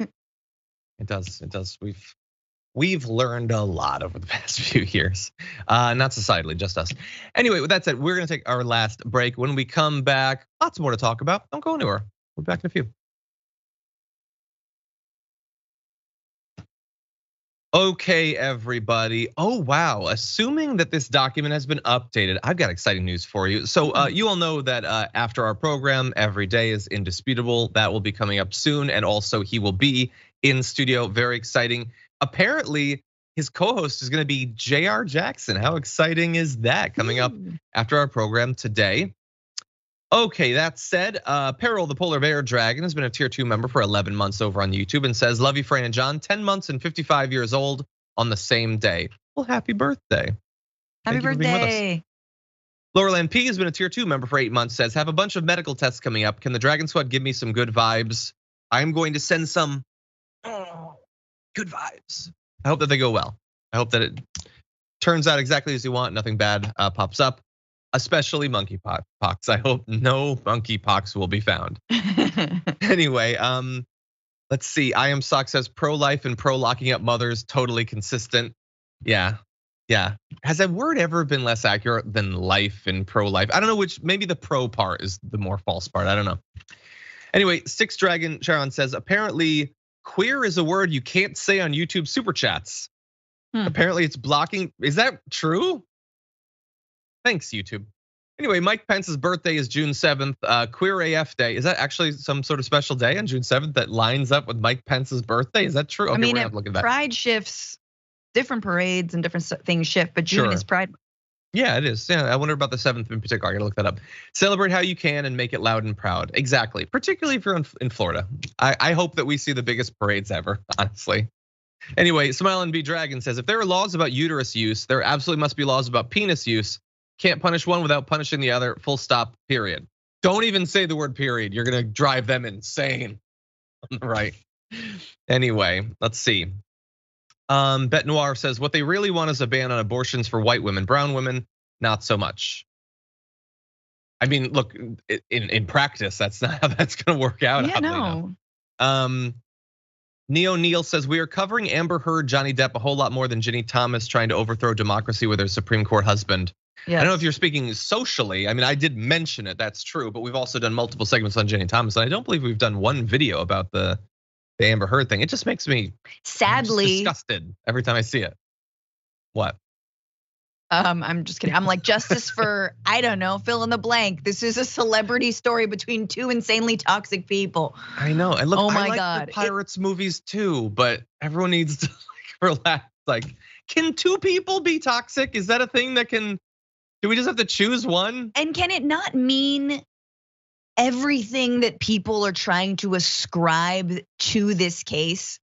It does. We've learned a lot over the past few years, not societally, just us. Anyway, with that said, we're gonna take our last break. When we come back, lots more to talk about. Don't go anywhere. We'll be back in a few. Okay, everybody. Oh, wow. Assuming that this document has been updated, I've got exciting news for you. So you all know that after our program, Every Day is Indisputable. That will be coming up soon. And also he will be in studio, very exciting. Apparently his co-host is gonna be JR Jackson. How exciting is that? Coming up after our program today. Okay, that said, Peril the Polar Bear Dragon has been a tier 2 member for 11 months over on YouTube and says, love you, Fran and John, 10 months and 55 years old on the same day. Well, happy birthday. Happy birthday. Laurel P has been a tier 2 member for 8 months, says, have a bunch of medical tests coming up. Can the Dragon Squad give me some good vibes? I'm going to send some good vibes. I hope that they go well. I hope that it turns out exactly as you want. Nothing bad pops up. Especially monkeypox. I hope no monkeypox will be found. Anyway, let's see. I Am Sock says pro-life and pro-locking up mothers, totally consistent. Yeah. Has that word ever been less accurate than life and pro-life? I don't know which, maybe the pro part is the more false part. I don't know. Anyway, Six Dragon Sharon says, apparently queer is a word you can't say on YouTube super chats. Apparently it's blocking. Is that true? Thanks, YouTube. Anyway, Mike Pence's birthday is June 7th. Queer AF Day. Is that actually some sort of special day on June 7th that lines up with Mike Pence's birthday? Is that true? Okay, I mean, we're gonna have to look at that. Pride shifts, different parades and different things shift, but June is Pride. Yeah, it is. Yeah, I wonder about the 7th in particular. I gotta look that up. Celebrate how you can and make it loud and proud. Exactly, particularly if you're in Florida. I hope that we see the biggest parades ever, honestly. Anyway, Smile and Be Dragon says, if there are laws about uterus use, there absolutely must be laws about penis use. Can't punish one without punishing the other, full stop, period. Don't even say the word period. You're gonna drive them insane. Right. Anyway, let's see. Bet Noir says, what they really want is a ban on abortions for white women. Brown women, not so much. I mean, look, in practice, that's not how that's gonna work out. Yeah, no. Neo Neal says, we are covering Amber Heard, Johnny Depp a whole lot more than Ginny Thomas trying to overthrow democracy with her Supreme Court husband. Yes. I don't know if you're speaking socially. I mean, I did mention it, that's true, but we've also done multiple segments on Ginny Thomas. And I don't believe we've done one video about the Amber Heard thing. It just makes me sadly disgusted every time I see it. What? I'm just kidding. I'm like, justice for, I don't know, fill in the blank. This is a celebrity story between two insanely toxic people. I know. And look, oh my I like God. the Pirates movies too, but everyone needs to relax. Like, can two people be toxic? Is that a thing that can, do we just have to choose one? And can it not mean everything that people are trying to ascribe to this case?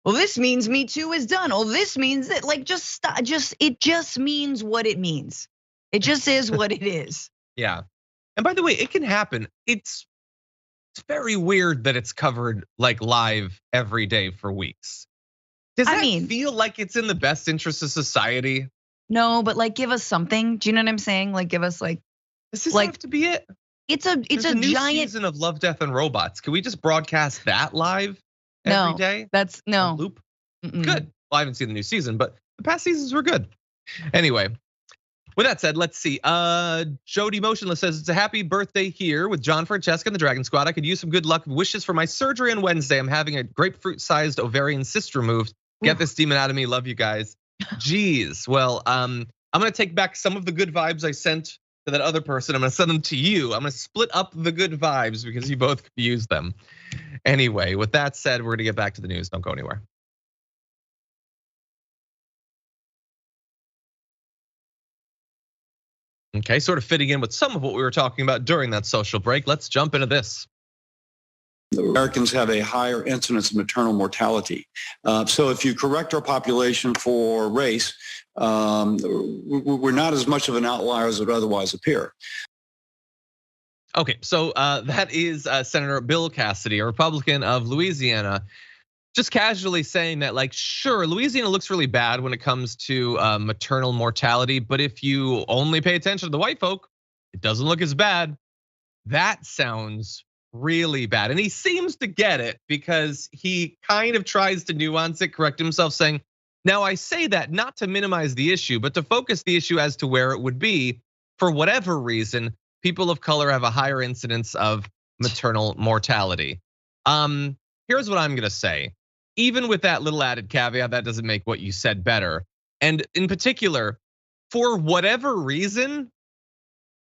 Well, this means Me Too is done. Oh, this means that, like, just stop. It just means what it means. It just is what it is. Yeah. And by the way, it can happen. It's very weird that it's covered like live every day for weeks. Does that feel like it's in the best interest of society? No, but like give us something. Do you know what I'm saying? Like give us like. Does this like, have to be it? It's a new giant season of Love, Death, and Robots. Can we just broadcast that live every day? That's no On loop. Good. Well, I haven't seen the new season, but the past seasons were good. Anyway, with that said, let's see. Jody Motionless says it's a happy birthday here with John, Francesca, and the Dragon Squad. I could use some good luck wishes for my surgery on Wednesday. I'm having a grapefruit-sized ovarian cyst removed. Get this demon out of me. Love you guys. Jeez. Well, I'm gonna take back some of the good vibes I sent to that other person. I'm gonna send them to you. I'm gonna split up the good vibes because you both could use them. Anyway, with that said, we're gonna get back to the news. Don't go anywhere. Okay, sort of fitting in with some of what we were talking about during that social break. Let's jump into this. Americans have a higher incidence of maternal mortality. So if you correct our population for race, we're not as much of an outlier as it would otherwise appear. Okay, so that is Senator Bill Cassidy, a Republican of Louisiana, just casually saying that, like, sure, Louisiana looks really bad when it comes to maternal mortality, but if you only pay attention to the white folk, it doesn't look as bad. That sounds really bad. And he seems to get it because he kind of tries to nuance it, correct himself, saying, now I say that not to minimize the issue, but to focus the issue as to where it would be. For whatever reason, people of color have a higher incidence of maternal mortality. Here's what I'm gonna say. Even with that little added caveat, that doesn't make what you said better. And in particular, for whatever reason,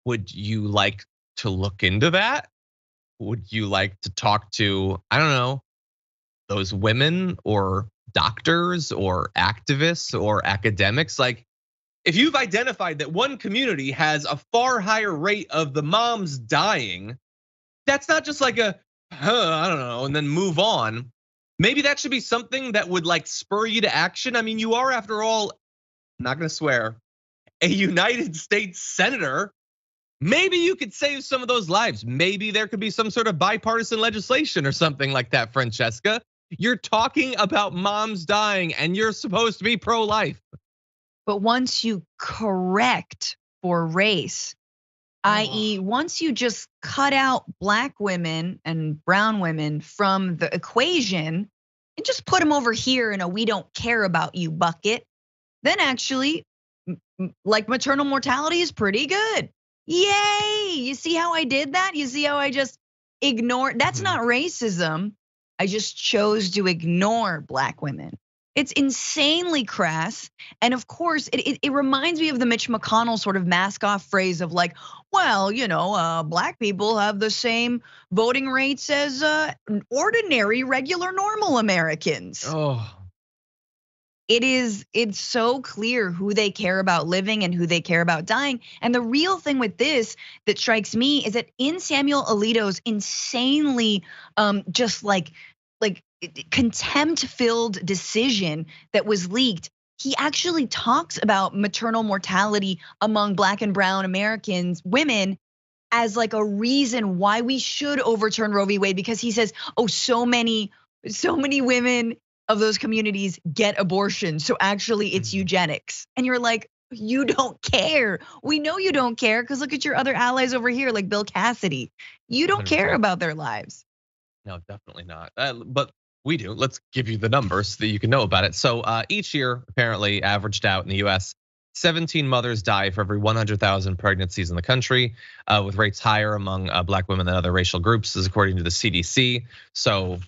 would you like to look into that? Would you like to talk to, I don't know, those women or doctors or activists or academics? Like, if you've identified that one community has a far higher rate of the moms dying, that's not just like a, I don't know, and then move on. Maybe that should be something that would like spur you to action. I mean, you are, after all, I'm not gonna swear, a United States senator. Maybe you could save some of those lives. Maybe there could be some sort of bipartisan legislation or something like that, Francesca. You're talking about moms dying and you're supposed to be pro-life. But once you correct for race, i.e., once you just cut out black women and brown women from the equation and just put them over here in a we don't care about you bucket, then actually, like maternal mortality is pretty good. Yay! You see how I did that? You see how I just ignored? That's not racism. I just chose to ignore black women. It's insanely crass. And of course, it reminds me of the Mitch McConnell sort of mask-off phrase of like, well, black people have the same voting rates as ordinary, regular, normal Americans. Oh. It's so clear who they care about living and who they care about dying. And the real thing with this that strikes me is that in Samuel Alito's insanely just like contempt-filled decision that was leaked, he actually talks about maternal mortality among black and brown Americans, women, as like a reason why we should overturn Roe v. Wade, because he says, oh, so many women of those communities get abortion, so actually it's eugenics. And you're like, you don't care. We know you don't care because look at your other allies over here, like Bill Cassidy. You don't 100%. care about their lives. No, definitely not. But we do. Let's give you the numbers so that you can know about it. So each year, apparently averaged out in the US, 17 mothers die for every 100,000 pregnancies in the country, with rates higher among black women than other racial groups, is according to the CDC. So,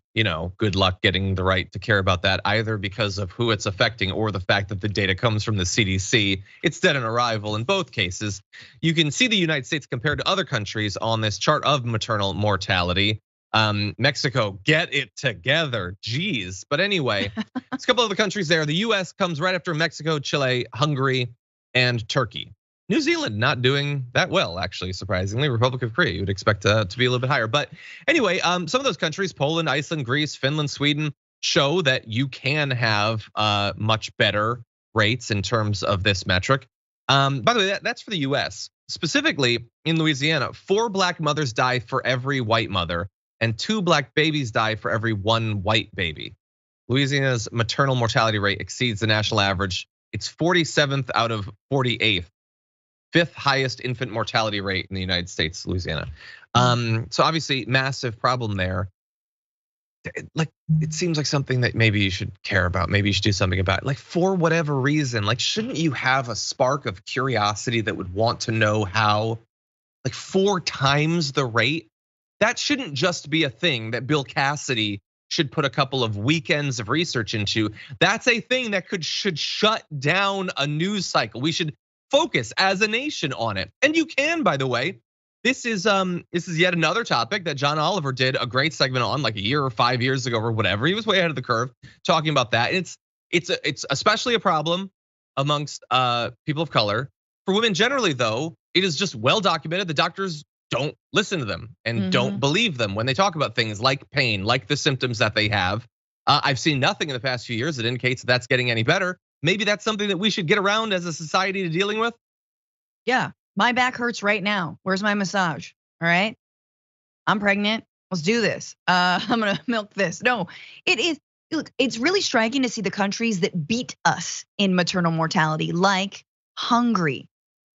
good luck getting the right to care about that, either because of who it's affecting or the fact that the data comes from the CDC. It's dead on arrival in both cases. You can see the United States compared to other countries on this chart of maternal mortality. Mexico, get it together, geez. But anyway, there's a couple other countries there. The US comes right after Mexico, Chile, Hungary, and Turkey. New Zealand not doing that well, actually, surprisingly. Republic of Korea, you would expect to be a little bit higher. But anyway, some of those countries, Poland, Iceland, Greece, Finland, Sweden, show that you can have much better rates in terms of this metric. By the way, that's for the US. Specifically in Louisiana, 4 black mothers die for every white mother, and 2 black babies die for every 1 white baby. Louisiana's maternal mortality rate exceeds the national average It's 47th out of 48th, 5th highest infant mortality rate in the United States, Louisiana. So obviously massive problem there. Like, it seems like something that maybe you should care about. Maybe you should do something about it. Like, for whatever reason, like, shouldn't you have a spark of curiosity that would want to know how, like, 4 times the rate? That shouldn't just be a thing that Bill Cassidy should put a couple of weekends of research into. That's a thing that should shut down a news cycle. We should focus as a nation on it. And you can, by the way. This is yet another topic that John Oliver did a great segment on like a year or 5 years ago or whatever. He was way ahead of the curve talking about that. It's especially a problem amongst people of color. For women generally, though, it is just well documented. The doctors don't listen to them and don't believe them when they talk about things like pain, like the symptoms that they have. I've seen nothing in the past few years that indicates that that's getting any better. Maybe that's something that we should get around as a society to dealing with. Yeah. My back hurts right now. Where's my massage? All right. I'm pregnant. Let's do this. I'm gonna milk this. No, it is. Look, it's really striking to see the countries that beat us in maternal mortality, like Hungary.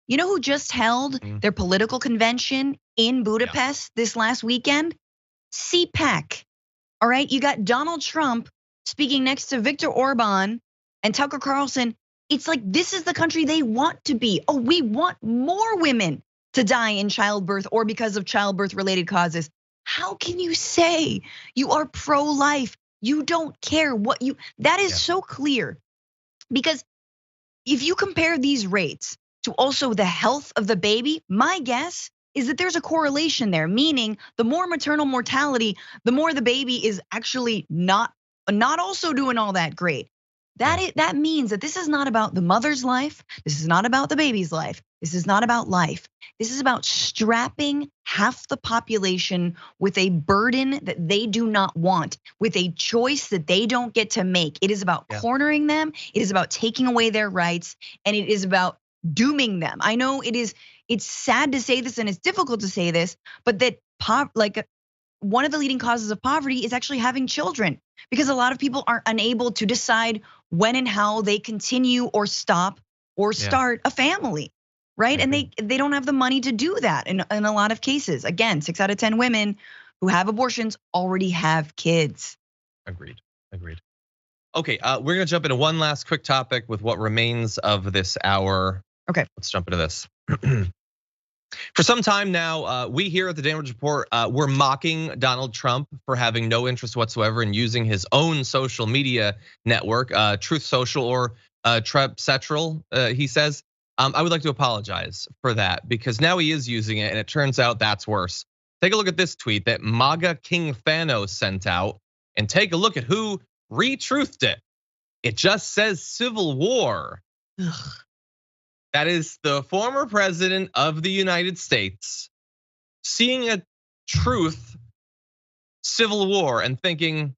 You know who just held their political convention in Budapest this last weekend? CPAC. All right. You got Donald Trump speaking next to Viktor Orban and Tucker Carlson. It's like, this is the country they want to be. Oh, we want more women to die in childbirth or because of childbirth related causes. How can you say you are pro-life? You don't care what that is so clear. Because if you compare these rates to also the health of the baby, my guess is that there's a correlation there, meaning the more maternal mortality, the more the baby is actually not also doing all that great. That means that this is not about the mother's life. This is not about the baby's life. This is not about life. This is about strapping half the population with a burden that they do not want, with a choice that they don't get to make. It is about cornering them. It is about taking away their rights, and it is about dooming them. I know it's sad to say this and it's difficult to say this, but that one of the leading causes of poverty is actually having children, because a lot of people are unable to decide when and how they continue or stop or start a family, right? And they don't have the money to do that in a lot of cases. Again, 6 out of 10 women who have abortions already have kids. Agreed. Okay, we're gonna jump into one last quick topic with what remains of this hour. Okay. Let's jump into this. For some time now, we here at the Damage Report, we're mocking Donald Trump for having no interest whatsoever in using his own social media network, Truth Social or Trump Central, he says. I would like to apologize for that, because now he is using it and it turns out that's worse. Take a look at this tweet that MAGA King Thanos sent out, and take a look at who retruthed it. It just says civil war. Ugh. That is the former president of the United States seeing a truth civil war and thinking,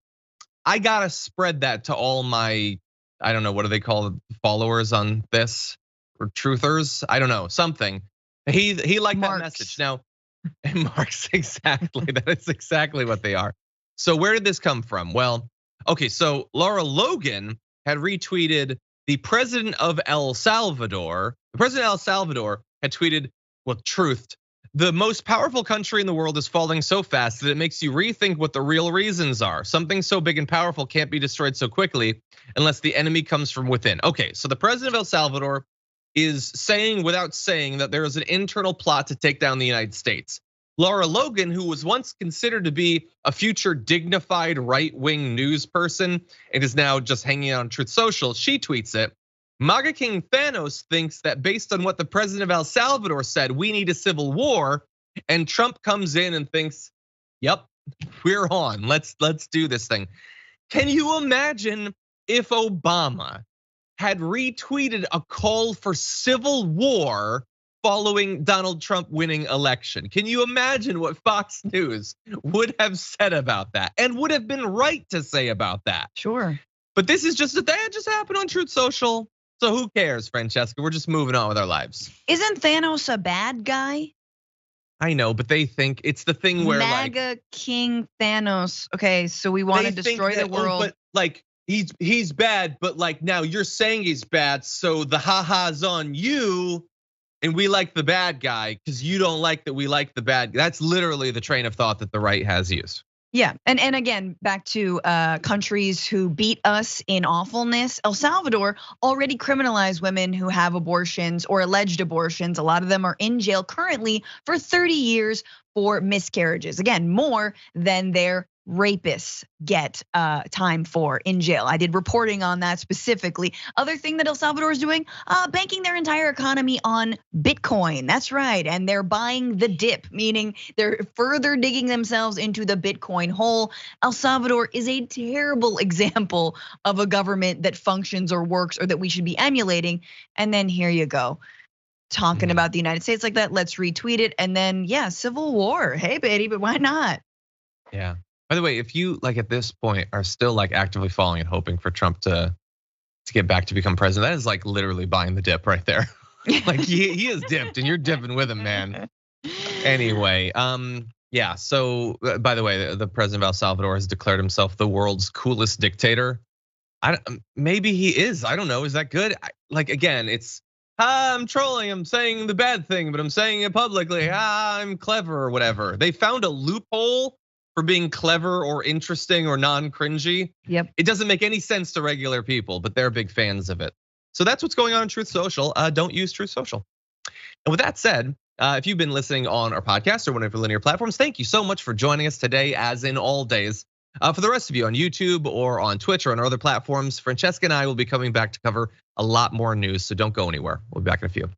I gotta spread that to all my, I don't know, what do they call the followers on this? Or truthers? I don't know, something. He liked that message. Now, marks, exactly, that is exactly what they are. So where did this come from? Well, okay, so Laura Logan had retweeted the president of El Salvador. The president of El Salvador had tweeted, well, truthed, the most powerful country in the world is falling so fast that it makes you rethink what the real reasons are. Something so big and powerful can't be destroyed so quickly unless the enemy comes from within. Okay, so the president of El Salvador is saying without saying that there is an internal plot to take down the United States. Laura Logan, who was once considered to be a future dignified right-wing news person and is now just hanging out on Truth Social, she tweets it. MAGA King Thanos thinks that based on what the president of El Salvador said, we need a civil war. And Trump comes in and thinks, yep, we're on, let's do this thing. Can you imagine if Obama had retweeted a call for civil war following Donald Trump winning election? Can you imagine what Fox News would have said about that and would have been right to say about that? Sure. But this is that just happened on Truth Social. So who cares, Francesca? We're just moving on with our lives. Isn't Thanos a bad guy? I know, but they think it's the thing where MAGA King Thanos. Okay, so we want to destroy the world. But like he's bad, but like now you're saying he's bad, so the ha-ha's on you, and we like the bad guy because you don't like that we like the bad. That's literally the train of thought that the right has used. Yeah, and again, back to countries who beat us in awfulness. El Salvador already criminalized women who have abortions or alleged abortions. A lot of them are in jail currently for 30 years for miscarriages. Again, more than their rapists get time for in jail. I did reporting on that specifically. Other thing that El Salvador is doing, banking their entire economy on Bitcoin. That's right, and they're buying the dip, meaning they're further digging themselves into the Bitcoin hole. El Salvador is a terrible example of a government that functions or works or that we should be emulating. And then here you go, talking about the United States like that. Let's retweet it, and then yeah, civil war. Hey, baby, but why not? Yeah. By the way, if you like at this point are still like actively following and hoping for Trump to get back to become president, that is like literally buying the dip right there. Like he is dipped and you're dipping with him, man. Anyway, yeah. So by the way, the president of El Salvador has declared himself the world's coolest dictator. Maybe he is. I don't know. Is that good? Like again, it's I'm trolling. I'm saying the bad thing, but I'm saying it publicly. I'm clever or whatever. They found a loophole for being clever or interesting or non-cringy. Yep. It doesn't make any sense to regular people, but they're big fans of it. So that's what's going on in Truth Social. Don't use Truth Social. And with that said, if you've been listening on our podcast or one of your linear platforms, thank you so much for joining us today, as in all days. For the rest of you on YouTube or on Twitch or on our other platforms, Francesca and I will be coming back to cover a lot more news, so don't go anywhere. We'll be back in a few.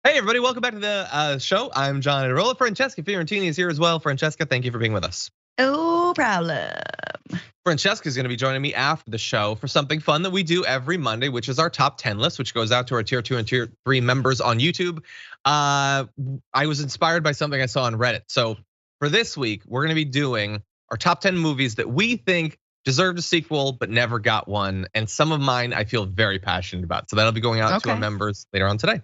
Hey everybody, welcome back to the show. I'm John Iadarola. Francesca Fiorentini is here as well. Francesca, thank you for being with us. No problem. Francesca is going to be joining me after the show for something fun that we do every Monday, which is our top 10 list, which goes out to our tier 2 and tier 3 members on YouTube. I was inspired by something I saw on Reddit. So for this week, we're going to be doing our top 10 movies that we think deserved a sequel but never got one. And some of mine I feel very passionate about. So that'll be going out to our members later on today.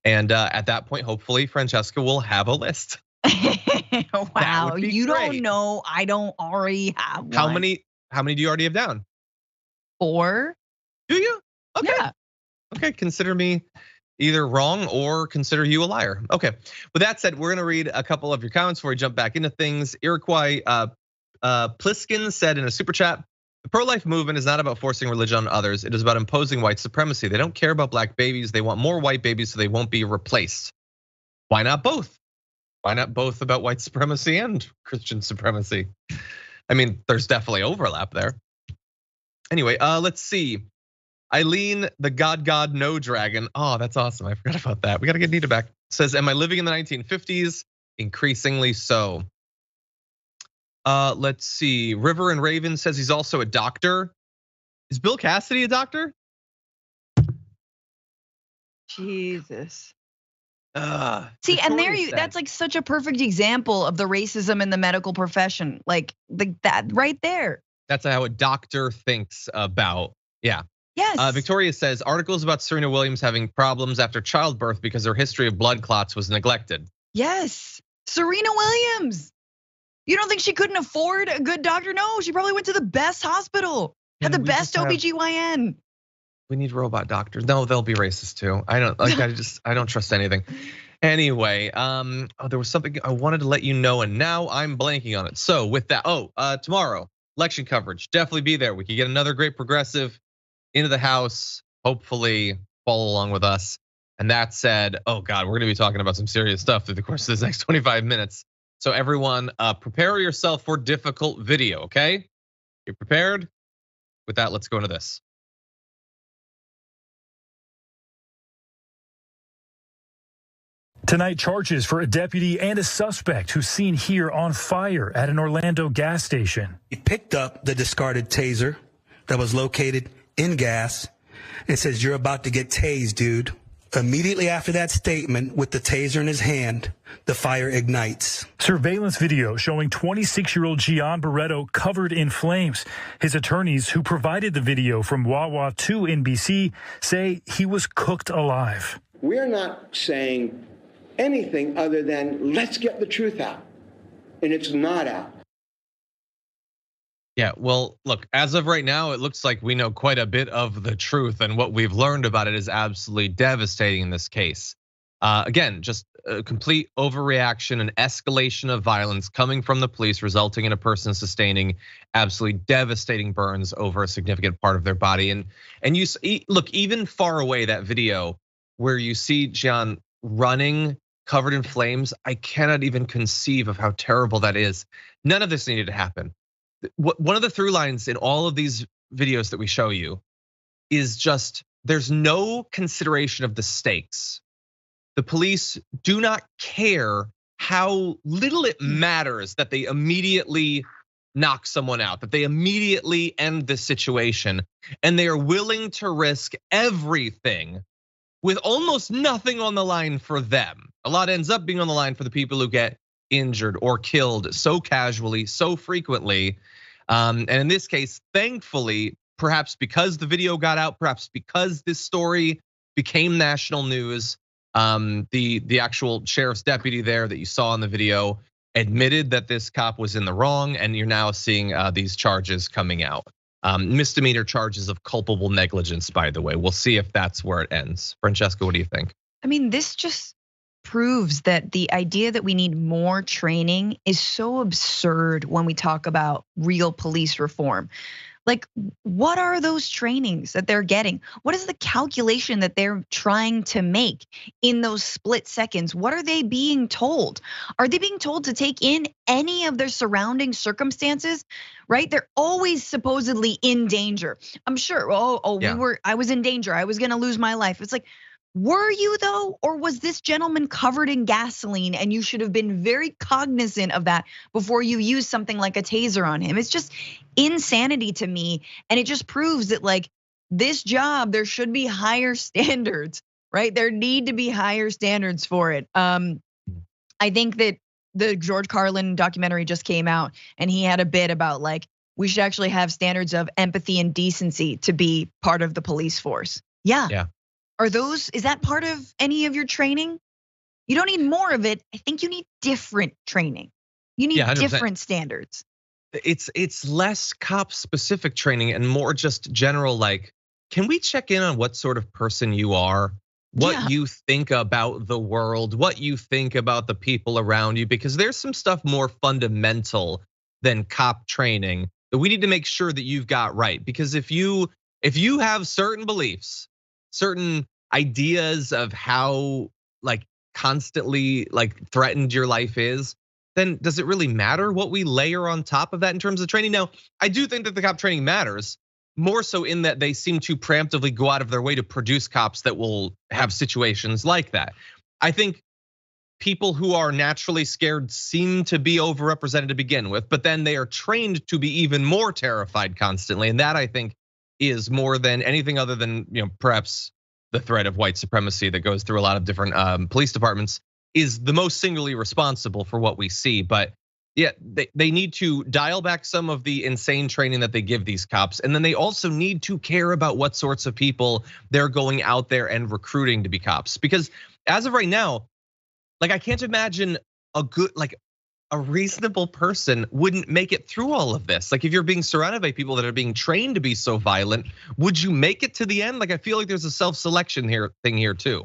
And at that point, hopefully Francesca will have a list. Wow, you don't know. I don't already have one. How many do you already have down? 4. Do you? Okay. Yeah. Okay, consider me either wrong or consider you a liar. Okay. With that said, we're gonna read a couple of your comments before we jump back into things. Iroquois Pliskin said in a super chat, the pro-life movement is not about forcing religion on others. It is about imposing white supremacy. They don't care about black babies. They want more white babies so they won't be replaced. Why not both? Why not both about white supremacy and Christian supremacy? I mean, there's definitely overlap there. Anyway, let's see. Eileen, the God No Dragon. Oh, that's awesome. I forgot about that. We gotta get Nita back. Says, am I living in the 1950s? Increasingly so. Let's see. River and Raven says he's also a doctor. Is Bill Cassidy a doctor? Jesus. See, Victoria and that's like such a perfect example of the racism in the medical profession. Like that right there. That's how a doctor thinks about, yeah. Yes. Victoria says, articles about Serena Williams having problems after childbirth because her history of blood clots was neglected. Yes, Serena Williams. You don't think she couldn't afford a good doctor? No, she probably went to the best hospital, had the best OBGYN. We need robot doctors. No, they'll be racist too. I don't trust anything. Anyway, there was something I wanted to let you know and now I'm blanking on it. So with that, tomorrow, election coverage, definitely be there. We could get another great progressive into the House, hopefully follow along with us. And that said, oh God, we're gonna be talking about some serious stuff through the course of this next 25 minutes. So everyone, prepare yourself for difficult video, okay? You're prepared? With that, let's go into this. Tonight, charges for a deputy and a suspect who's seen here on fire at an Orlando gas station. He picked up the discarded taser that was located in gas. It says, "You're about to get tased, dude." Immediately after that statement, with the taser in his hand, the fire ignites. Surveillance video showing 26-year-old Gian Barreto covered in flames. His attorneys, who provided the video from Wawa to NBC, say he was cooked alive. We're not saying anything other than let's get the truth out. And it's not out. Yeah, well, look, as of right now, it looks like we know quite a bit of the truth, and what we've learned about it is absolutely devastating in this case. Again, just a complete overreaction and escalation of violence coming from the police, resulting in a person sustaining absolutely devastating burns over a significant part of their body. And you look, even far away, that video where you see Gian running covered in flames, I cannot even conceive of how terrible that is. None of this needed to happen. One of the through lines in all of these videos that we show you is just there's no consideration of the stakes. The police do not care how little it matters that they immediately knock someone out, that they immediately end the situation, and they are willing to risk everything with almost nothing on the line for them. A lot ends up being on the line for the people who get injured or killed so casually, so frequently. And in this case, thankfully, perhaps because the video got out, perhaps because this story became national news, the actual sheriff's deputy there that you saw in the video admitted that this cop was in the wrong, and you're now seeing these charges coming out. Misdemeanor charges of culpable negligence, by the way. We'll see if that's where it ends. Francesca, what do you think? I mean, this just proves that the idea that we need more training is so absurd when we talk about real police reform. Like, what are those trainings that they're getting? What is the calculation that they're trying to make in those split seconds? What are they being told? Are they being told to take in any of their surrounding circumstances, right? They're always supposedly in danger. I'm sure, I was in danger. I was gonna lose my life. It's like, Were you though, or was this gentleman covered in gasoline and you should have been very cognizant of that before you use something like a taser on him? It's just insanity to me. And it just proves that like this job, there should be higher standards, right? There need to be higher standards for it. I think that the George Carlin documentary just came out and he had a bit about like, we should actually have standards of empathy and decency to be part of the police force. Yeah. Is that part of any of your training? You don't need more of it. I think you need different training. You need different standards. It's less cop specific training and more just general, like, can we check in on what sort of person you are? What you think about the world, what you think about the people around you, because there's some stuff more fundamental than cop training that we need to make sure that you've got right. Because if you have certain beliefs, certain ideas of how like constantly like threatened your life is, then does it really matter what we layer on top of that in terms of training? Now, I do think that the cop training matters, more so in that they seem to preemptively go out of their way to produce cops that will have situations like that. I think people who are naturally scared seem to be overrepresented to begin with, but then they are trained to be even more terrified constantly. And that I think is more than anything other than, perhaps the threat of white supremacy that goes through a lot of different police departments is the most singularly responsible for what we see. But yeah, they need to dial back some of the insane training that they give these cops. And then they also need to care about what sorts of people they're going out there and recruiting to be cops. Because as of right now, like I can't imagine a reasonable person wouldn't make it through all of this. Like if you're being surrounded by people that are being trained to be so violent, would you make it to the end? Like I feel like there's a self-selection thing here too.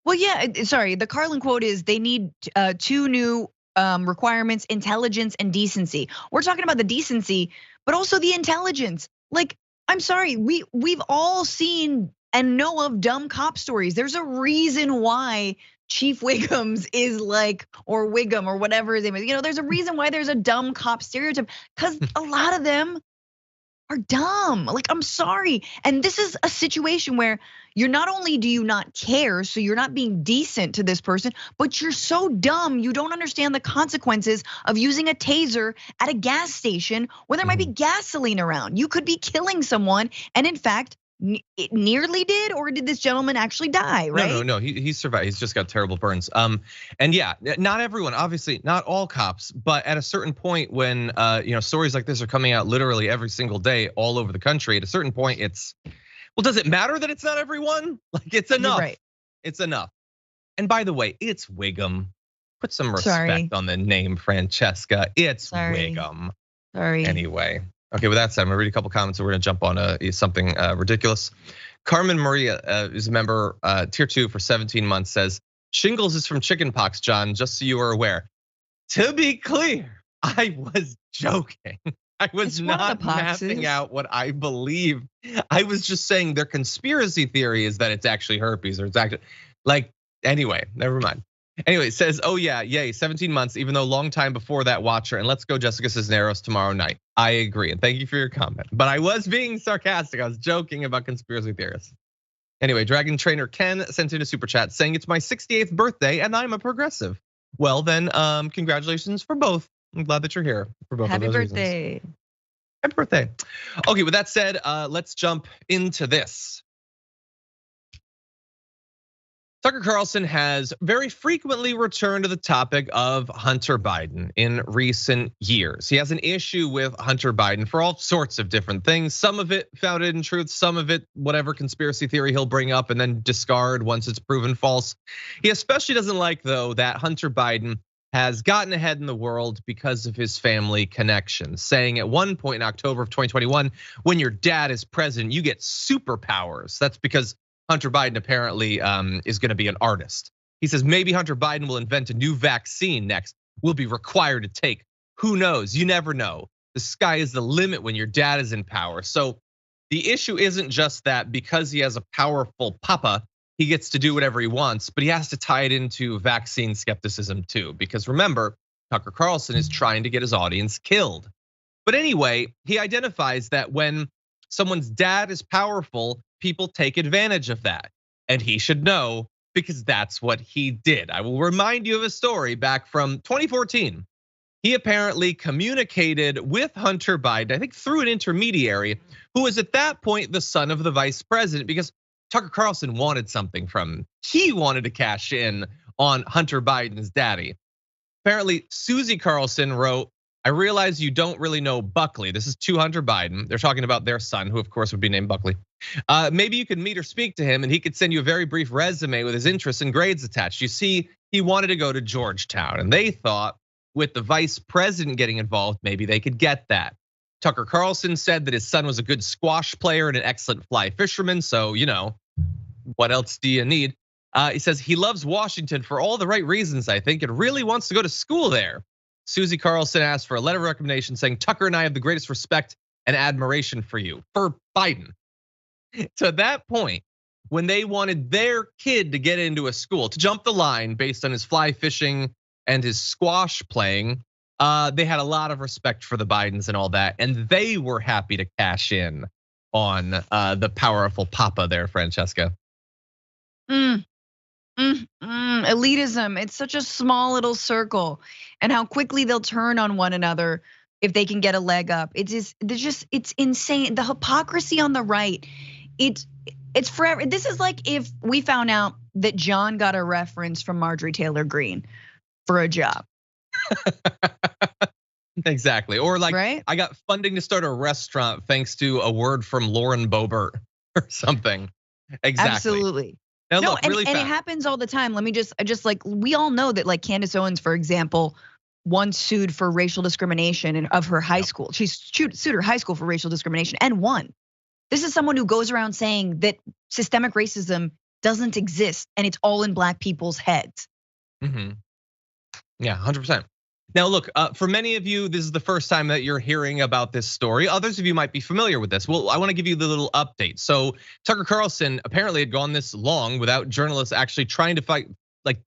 Well, yeah, sorry. The Carlin quote is they need 2 new requirements: intelligence and decency. We're talking about the decency, but also the intelligence. Like, I'm sorry, we've all seen and know of dumb cop stories. There's a reason why Chief Wiggums is like, or Wiggum or whatever his name is. There's a reason why there's a dumb cop stereotype, because a lot of them are dumb. Like, I'm sorry. And this is a situation where you're not only do you not care, so you're not being decent to this person, but you're so dumb you don't understand the consequences of using a taser at a gas station where there might be gasoline around. You could be killing someone, and in fact, it nearly did, or did this gentleman actually die, right? No, he survived. He's just got terrible burns. And yeah, not everyone, obviously, not all cops, but at a certain point when stories like this are coming out literally every single day all over the country, at a certain point, well, does it matter that it's not everyone? Like it's enough. Right. It's enough. And by the way, it's Wiggum. Put some respect on the name, Francesca. It's Wiggum. Sorry. Anyway. Okay, with that said, I'm gonna read a couple comments and we're gonna jump on something ridiculous. Carmen Maria is a member, tier 2 for 17 months, says, shingles is from chickenpox, John, just so you are aware. To be clear, I was joking. I was not mapping out what I believe. I was just saying their conspiracy theory is that it's actually herpes, or it's actually anyway, never mind. Anyway, it says, oh yeah, yay, 17 months, even though long time before that watcher, and let's go Jessica Cisneros tomorrow night. I agree, and thank you for your comment. But I was being sarcastic, I was joking about conspiracy theorists. Anyway, Dragon Trainer Ken sent in a super chat saying it's my 68th birthday and I'm a progressive. Well then, congratulations for both. I'm glad that you're here for both of those birthday. Reasons. Happy birthday. Okay, with that said, let's jump into this. Tucker Carlson has very frequently returned to the topic of Hunter Biden in recent years. He has an issue with Hunter Biden for all sorts of different things. Some of it founded in truth, some of it whatever conspiracy theory he'll bring up and then discard once it's proven false. He especially doesn't like, though, that Hunter Biden has gotten ahead in the world because of his family connections, saying at one point in October of 2021, when your dad is president, you get superpowers. That's because Hunter Biden apparently is gonna be an artist. He says maybe Hunter Biden will invent a new vaccine next. We'll be required to take. Who knows? You never know. The sky is the limit when your dad is in power. So the issue isn't just that because he has a powerful papa, he gets to do whatever he wants, but he has to tie it into vaccine skepticism too. Because remember, Tucker Carlson is trying to get his audience killed. But anyway, he identifies that when someone's dad is powerful, people take advantage of that. And he should know because that's what he did. I will remind you of a story back from 2014. He apparently communicated with Hunter Biden, I think through an intermediary, who was at that point the son of the vice president, because Tucker Carlson wanted something from him. He wanted to cash in on Hunter Biden's daddy. Apparently, Susie Carlson wrote, I realize you don't really know Buckley. This is to Hunter Biden. They're talking about their son, who of course would be named Buckley. Maybe you could meet or speak to him and he could send you a very brief resume with his interests and grades attached. You see, he wanted to go to Georgetown and they thought with the vice president getting involved, maybe they could get that. Tucker Carlson said that his son was a good squash player and an excellent fly fisherman. So, what else do you need? He says he loves Washington for all the right reasons, I think, and really wants to go to school there. Susie Carlson asked for a letter of recommendation saying, Tucker and I have the greatest respect and admiration for you, for Biden. To that point, when they wanted their kid to get into a school, to jump the line based on his fly fishing and his squash playing, they had a lot of respect for the Bidens and all that. And they were happy to cash in on the powerful papa there, Francesca. Elitism, it's such a small little circle, and how quickly they'll turn on one another if they can get a leg up. It's insane. The hypocrisy on the right, it's forever. This is like if we found out that John got a reference from Marjorie Taylor Greene for a job. Exactly, or like, right? I got funding to start a restaurant thanks to a word from Lauren Boebert or something. Exactly. Absolutely. Now no, look, really and it happens all the time. Let me just like, we all know that like Candace Owens, for example, once sued for racial discrimination of her high school. She sued her high school for racial discrimination and won. This is someone who goes around saying that systemic racism doesn't exist and it's all in black people's heads. Yeah, 100%. Now look, for many of you, this is the first time that you're hearing about this story. Others of you might be familiar with this. Well, I want to give you the little update. So Tucker Carlson apparently had gone this long without journalists actually trying to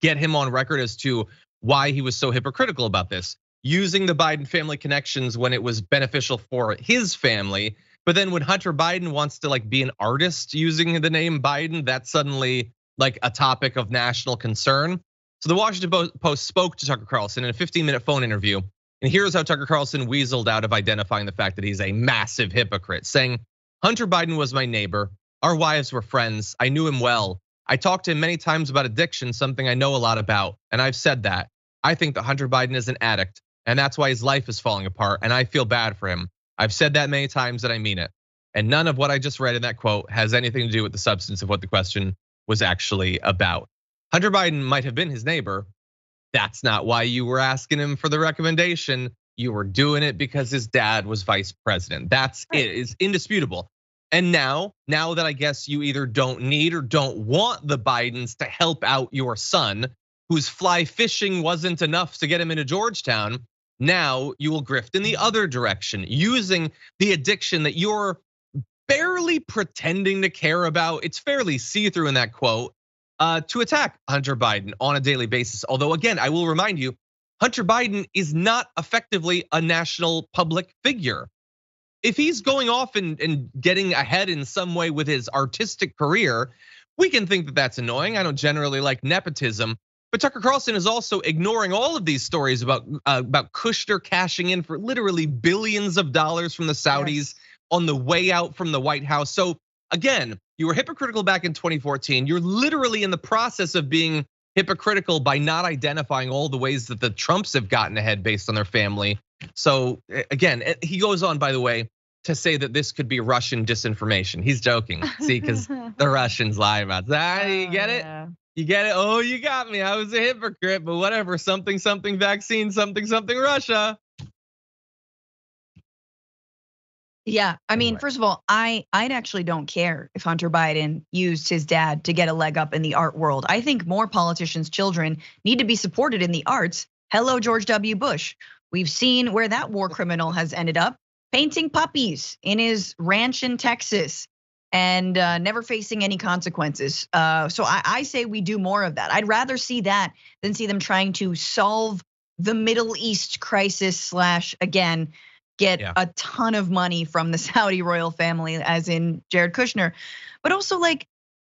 get him on record as to why he was so hypocritical about this, using the Biden family connections when it was beneficial for his family. But then when Hunter Biden wants to be an artist using the name Biden, that's suddenly like a topic of national concern. So the Washington Post spoke to Tucker Carlson in a 15-minute phone interview. And here's how Tucker Carlson weaseled out of identifying the fact that he's a massive hypocrite, saying, Hunter Biden was my neighbor. Our wives were friends. I knew him well. I talked to him many times about addiction, something I know a lot about. And I've said that. I think that Hunter Biden is an addict, and that's why his life is falling apart. And I feel bad for him. I've said that many times and I mean it. And none of what I just read in that quote has anything to do with the substance of what the question was actually about. Hunter Biden might have been his neighbor. That's not why you were asking him for the recommendation. You were doing it because his dad was vice president. That's it. It's indisputable. And now that I guess you either don't need or don't want the Bidens to help out your son, whose fly fishing wasn't enough to get him into Georgetown, now you will grift in the other direction, using the addiction that you're barely pretending to care about. It's fairly see-through in that quote. To attack Hunter Biden on a daily basis. Although again, I will remind you, Hunter Biden is not effectively a national public figure. If he's going off and getting ahead in some way with his artistic career, we can think that that's annoying. I don't generally like nepotism, but Tucker Carlson is also ignoring all of these stories about Kushner cashing in for literally billions of dollars from the Saudis on the way out from the White House. So again, you were hypocritical back in 2014. You're literally in the process of being hypocritical by not identifying all the ways that the Trumps have gotten ahead based on their family. So again, he goes on, by the way, to say that this could be Russian disinformation. He's joking, see, because the Russians lie about that. You get it? You get it? Oh, you got me. I was a hypocrite, but whatever. Something vaccine, something Russia. Yeah, I mean, first of all, I actually don't care if Hunter Biden used his dad to get a leg up in the art world. I think more politicians' children need to be supported in the arts. Hello, George W. Bush. We've seen where that war criminal has ended up, painting puppies in his ranch in Texas and never facing any consequences. So I say we do more of that. I'd rather see that than see them trying to solve the Middle East crisis / again, get a ton of money from the Saudi royal family, as in Jared Kushner. But also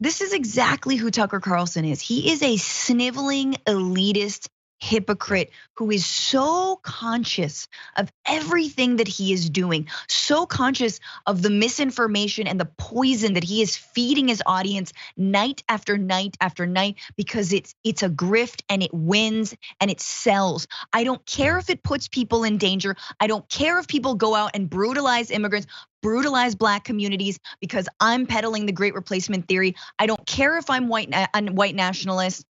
This is exactly who Tucker Carlson is. He is a sniveling elitist hypocrite who is so conscious of everything that he is doing, so conscious of the misinformation and the poison that he is feeding his audience night after night after night, because it's a grift and it wins and it sells. I don't care if it puts people in danger. I don't care if people go out and brutalize immigrants, brutalize Black communities, because I'm peddling the great replacement theory. I don't care if I'm white nationalist.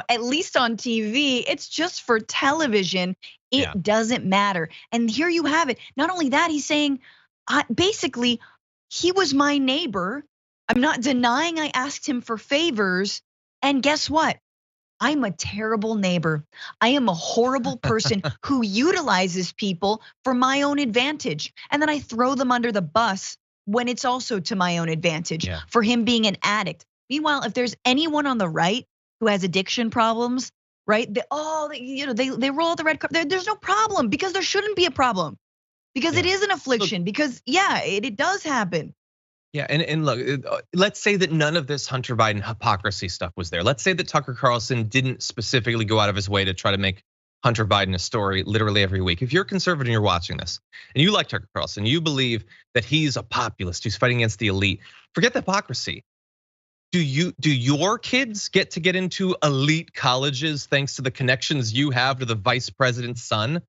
At least on TV, it's just for television. It doesn't matter. And here you have it. Not only that, he's saying, basically, he was my neighbor. I'm not denying I asked him for favors. And guess what? I'm a terrible neighbor. I am a horrible person who utilizes people for my own advantage. And then I throw them under the bus when it's also to my own advantage for him being an addict. Meanwhile, if there's anyone on the right who has addiction problems, right? They roll out the red carpet. There's no problem, because there shouldn't be a problem, because it is an affliction, because it does happen. Yeah, and look, let's say that none of this Hunter Biden hypocrisy stuff was there. Let's say that Tucker Carlson didn't specifically go out of his way to try to make Hunter Biden a story literally every week. If you're a conservative and you're watching this and you like Tucker Carlson, you believe that he's a populist who's fighting against the elite, forget the hypocrisy. Do your kids get into elite colleges thanks to the connections you have to the vice president's son?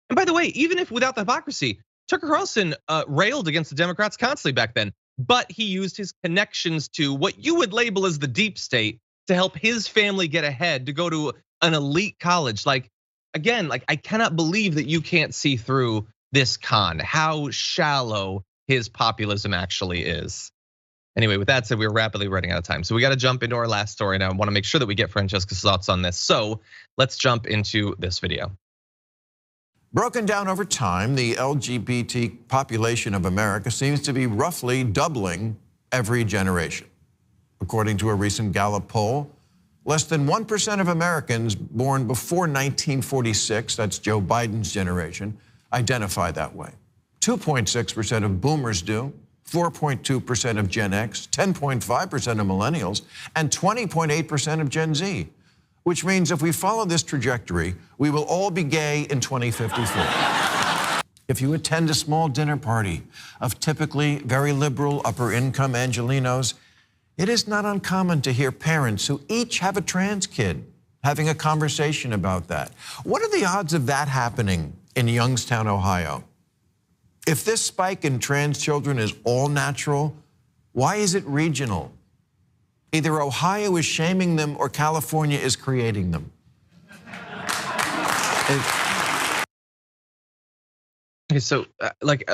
And by the way, even if without the hypocrisy, Tucker Carlson railed against the Democrats constantly back then, but he used his connections to what you would label as the deep state to help his family get ahead, to go to an elite college. Again, I cannot believe that you can't see through this con, how shallow his populism actually is. Anyway, with that said, we're rapidly running out of time. So we got to jump into our last story. And I want to make sure that we get Francesca's thoughts on this. So let's jump into this video. Broken down over time, the LGBT population of America seems to be roughly doubling every generation. According to a recent Gallup poll, less than 1% of Americans born before 1946, that's Joe Biden's generation, identify that way. 2.6% of boomers do. 4.2% of Gen X, 10.5% of millennials, and 20.8% of Gen Z. Which means if we follow this trajectory, we will all be gay in 2054. If you attend a small dinner party of typically very liberal upper income Angelenos, it is not uncommon to hear parents who each have a trans kid having a conversation about that. What are the odds of that happening in Youngstown, Ohio? If this spike in trans children is all natural, why is it regional? Either Ohio is shaming them or California is creating them. Okay, so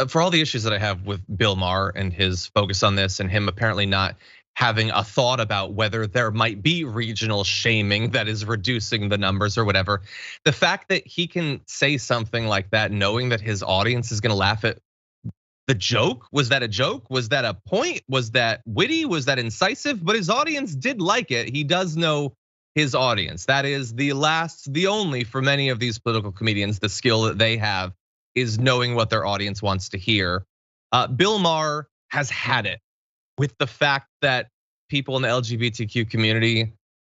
for all the issues that I have with Bill Maher and his focus on this, and him apparently not having a thought about whether there might be regional shaming that is reducing the numbers or whatever, the fact that he can say something like that knowing that his audience is gonna laugh at the joke, was that a joke? Was that a point? Was that witty? Was that incisive? But his audience did like it. He does know his audience. That is the only for many of these political comedians, the skill that they have is knowing what their audience wants to hear. Bill Maher has had it with the fact that people in the LGBTQ community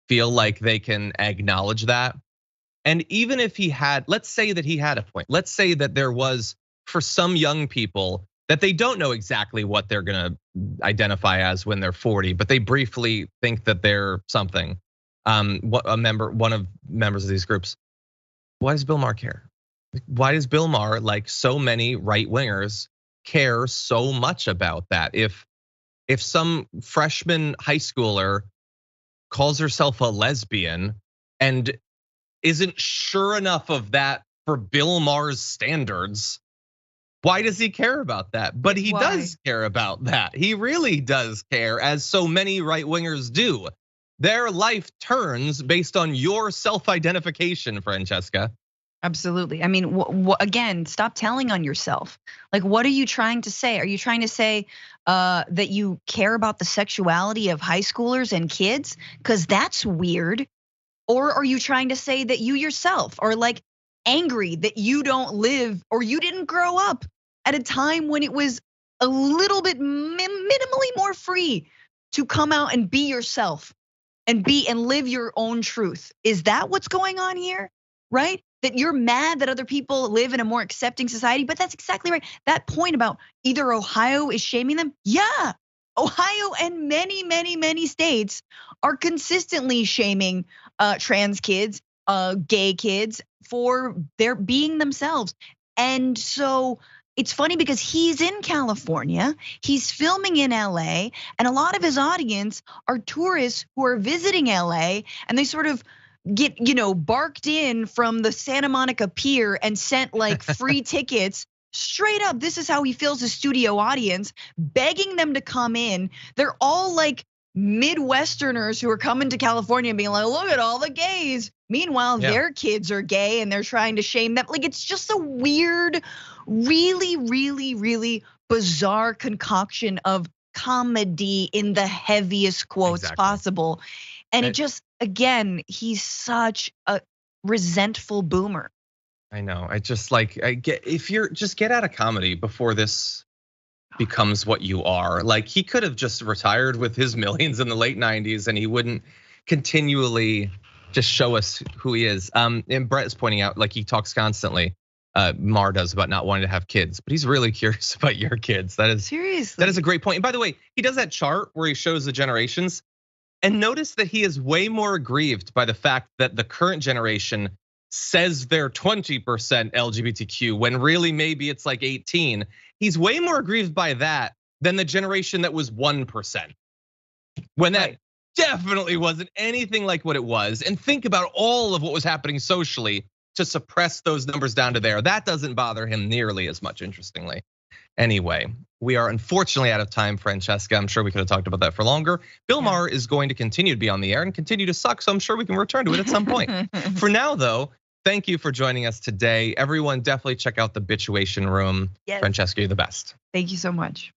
feel like they can acknowledge that. And even if he had, let's say that he had a point. Let's say that there was, for some young people, that they don't know exactly what they're gonna identify as when they're 40, but they briefly think that they're something. One of members of these groups. Why does Bill Maher care? Why does Bill Maher, like so many right wingers, care so much about that? If some freshman high schooler calls herself a lesbian and isn't sure enough of that for Bill Maher's standards, why does he care about that? But he does care about that. He really does care, as so many right wingers do. Their life turns based on your self-identification, Francesca. Absolutely. I mean, again, stop telling on yourself. Like, what are you trying to say? Are you trying to say that you care about the sexuality of high schoolers and kids? Because that's weird. Or are you trying to say that you yourself are like angry that you don't live or you didn't grow up at a time when it was a little bit minimally more free to come out and be yourself and live your own truth. Is that what's going on here? Right? That you're mad that other people live in a more accepting society, but that's exactly right. That point about either Ohio is shaming them. Yeah, Ohio and many states are consistently shaming trans kids, gay kids for their being themselves. And so it's funny because he's in California, he's filming in LA, and a lot of his audience are tourists who are visiting LA, and they sort of get, barked in from the Santa Monica Pier and sent like free tickets. Straight up, this is how he fills his studio audience, begging them to come in. They're all like Midwesterners who are coming to California and being like, look at all the gays. Meanwhile, their kids are gay and they're trying to shame them. Like, it's just a weird, really bizarre concoction of comedy in the heaviest quotes possible. And it just, again, he's such a resentful boomer. I know. I just if you're just get out of comedy before this becomes what you are. Like, he could have just retired with his millions in the late 90s and he wouldn't continually just show us who he is. And Brett is pointing out, like, he talks constantly, Mar does, about not wanting to have kids, but he's really curious about your kids. That is seriously, that is a great point. And by the way, he does that chart where he shows the generations, and notice that he is way more aggrieved by the fact that the current generation says they're 20% LGBTQ when really maybe it's like 18. He's way more aggrieved by that than the generation that was 1%. When that definitely wasn't anything like what it was. And think about all of what was happening socially to suppress those numbers down to there. That doesn't bother him nearly as much, interestingly. Anyway, we are unfortunately out of time, Francesca. I'm sure we could have talked about that for longer. Bill Maher is going to continue to be on the air and continue to suck, so I'm sure we can return to it at some point. For now, though, thank you for joining us today. Everyone, definitely check out the Bitchuation Room. Yes. Francesca, you're the best. Thank you so much.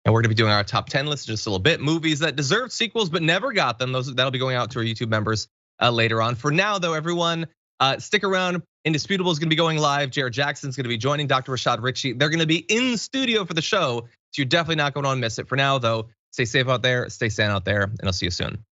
And we're gonna be doing our top 10 list in just a little bit. Movies that deserved sequels but never got them. That'll be going out to our YouTube members later on. For now, though, everyone, stick around. Indisputable is gonna be going live. Jared Jackson's gonna be joining Dr. Rashad Ritchie. They're gonna be in studio for the show, so you're definitely not gonna wanna miss it. For now, though, stay safe out there, stay sane out there, and I'll see you soon.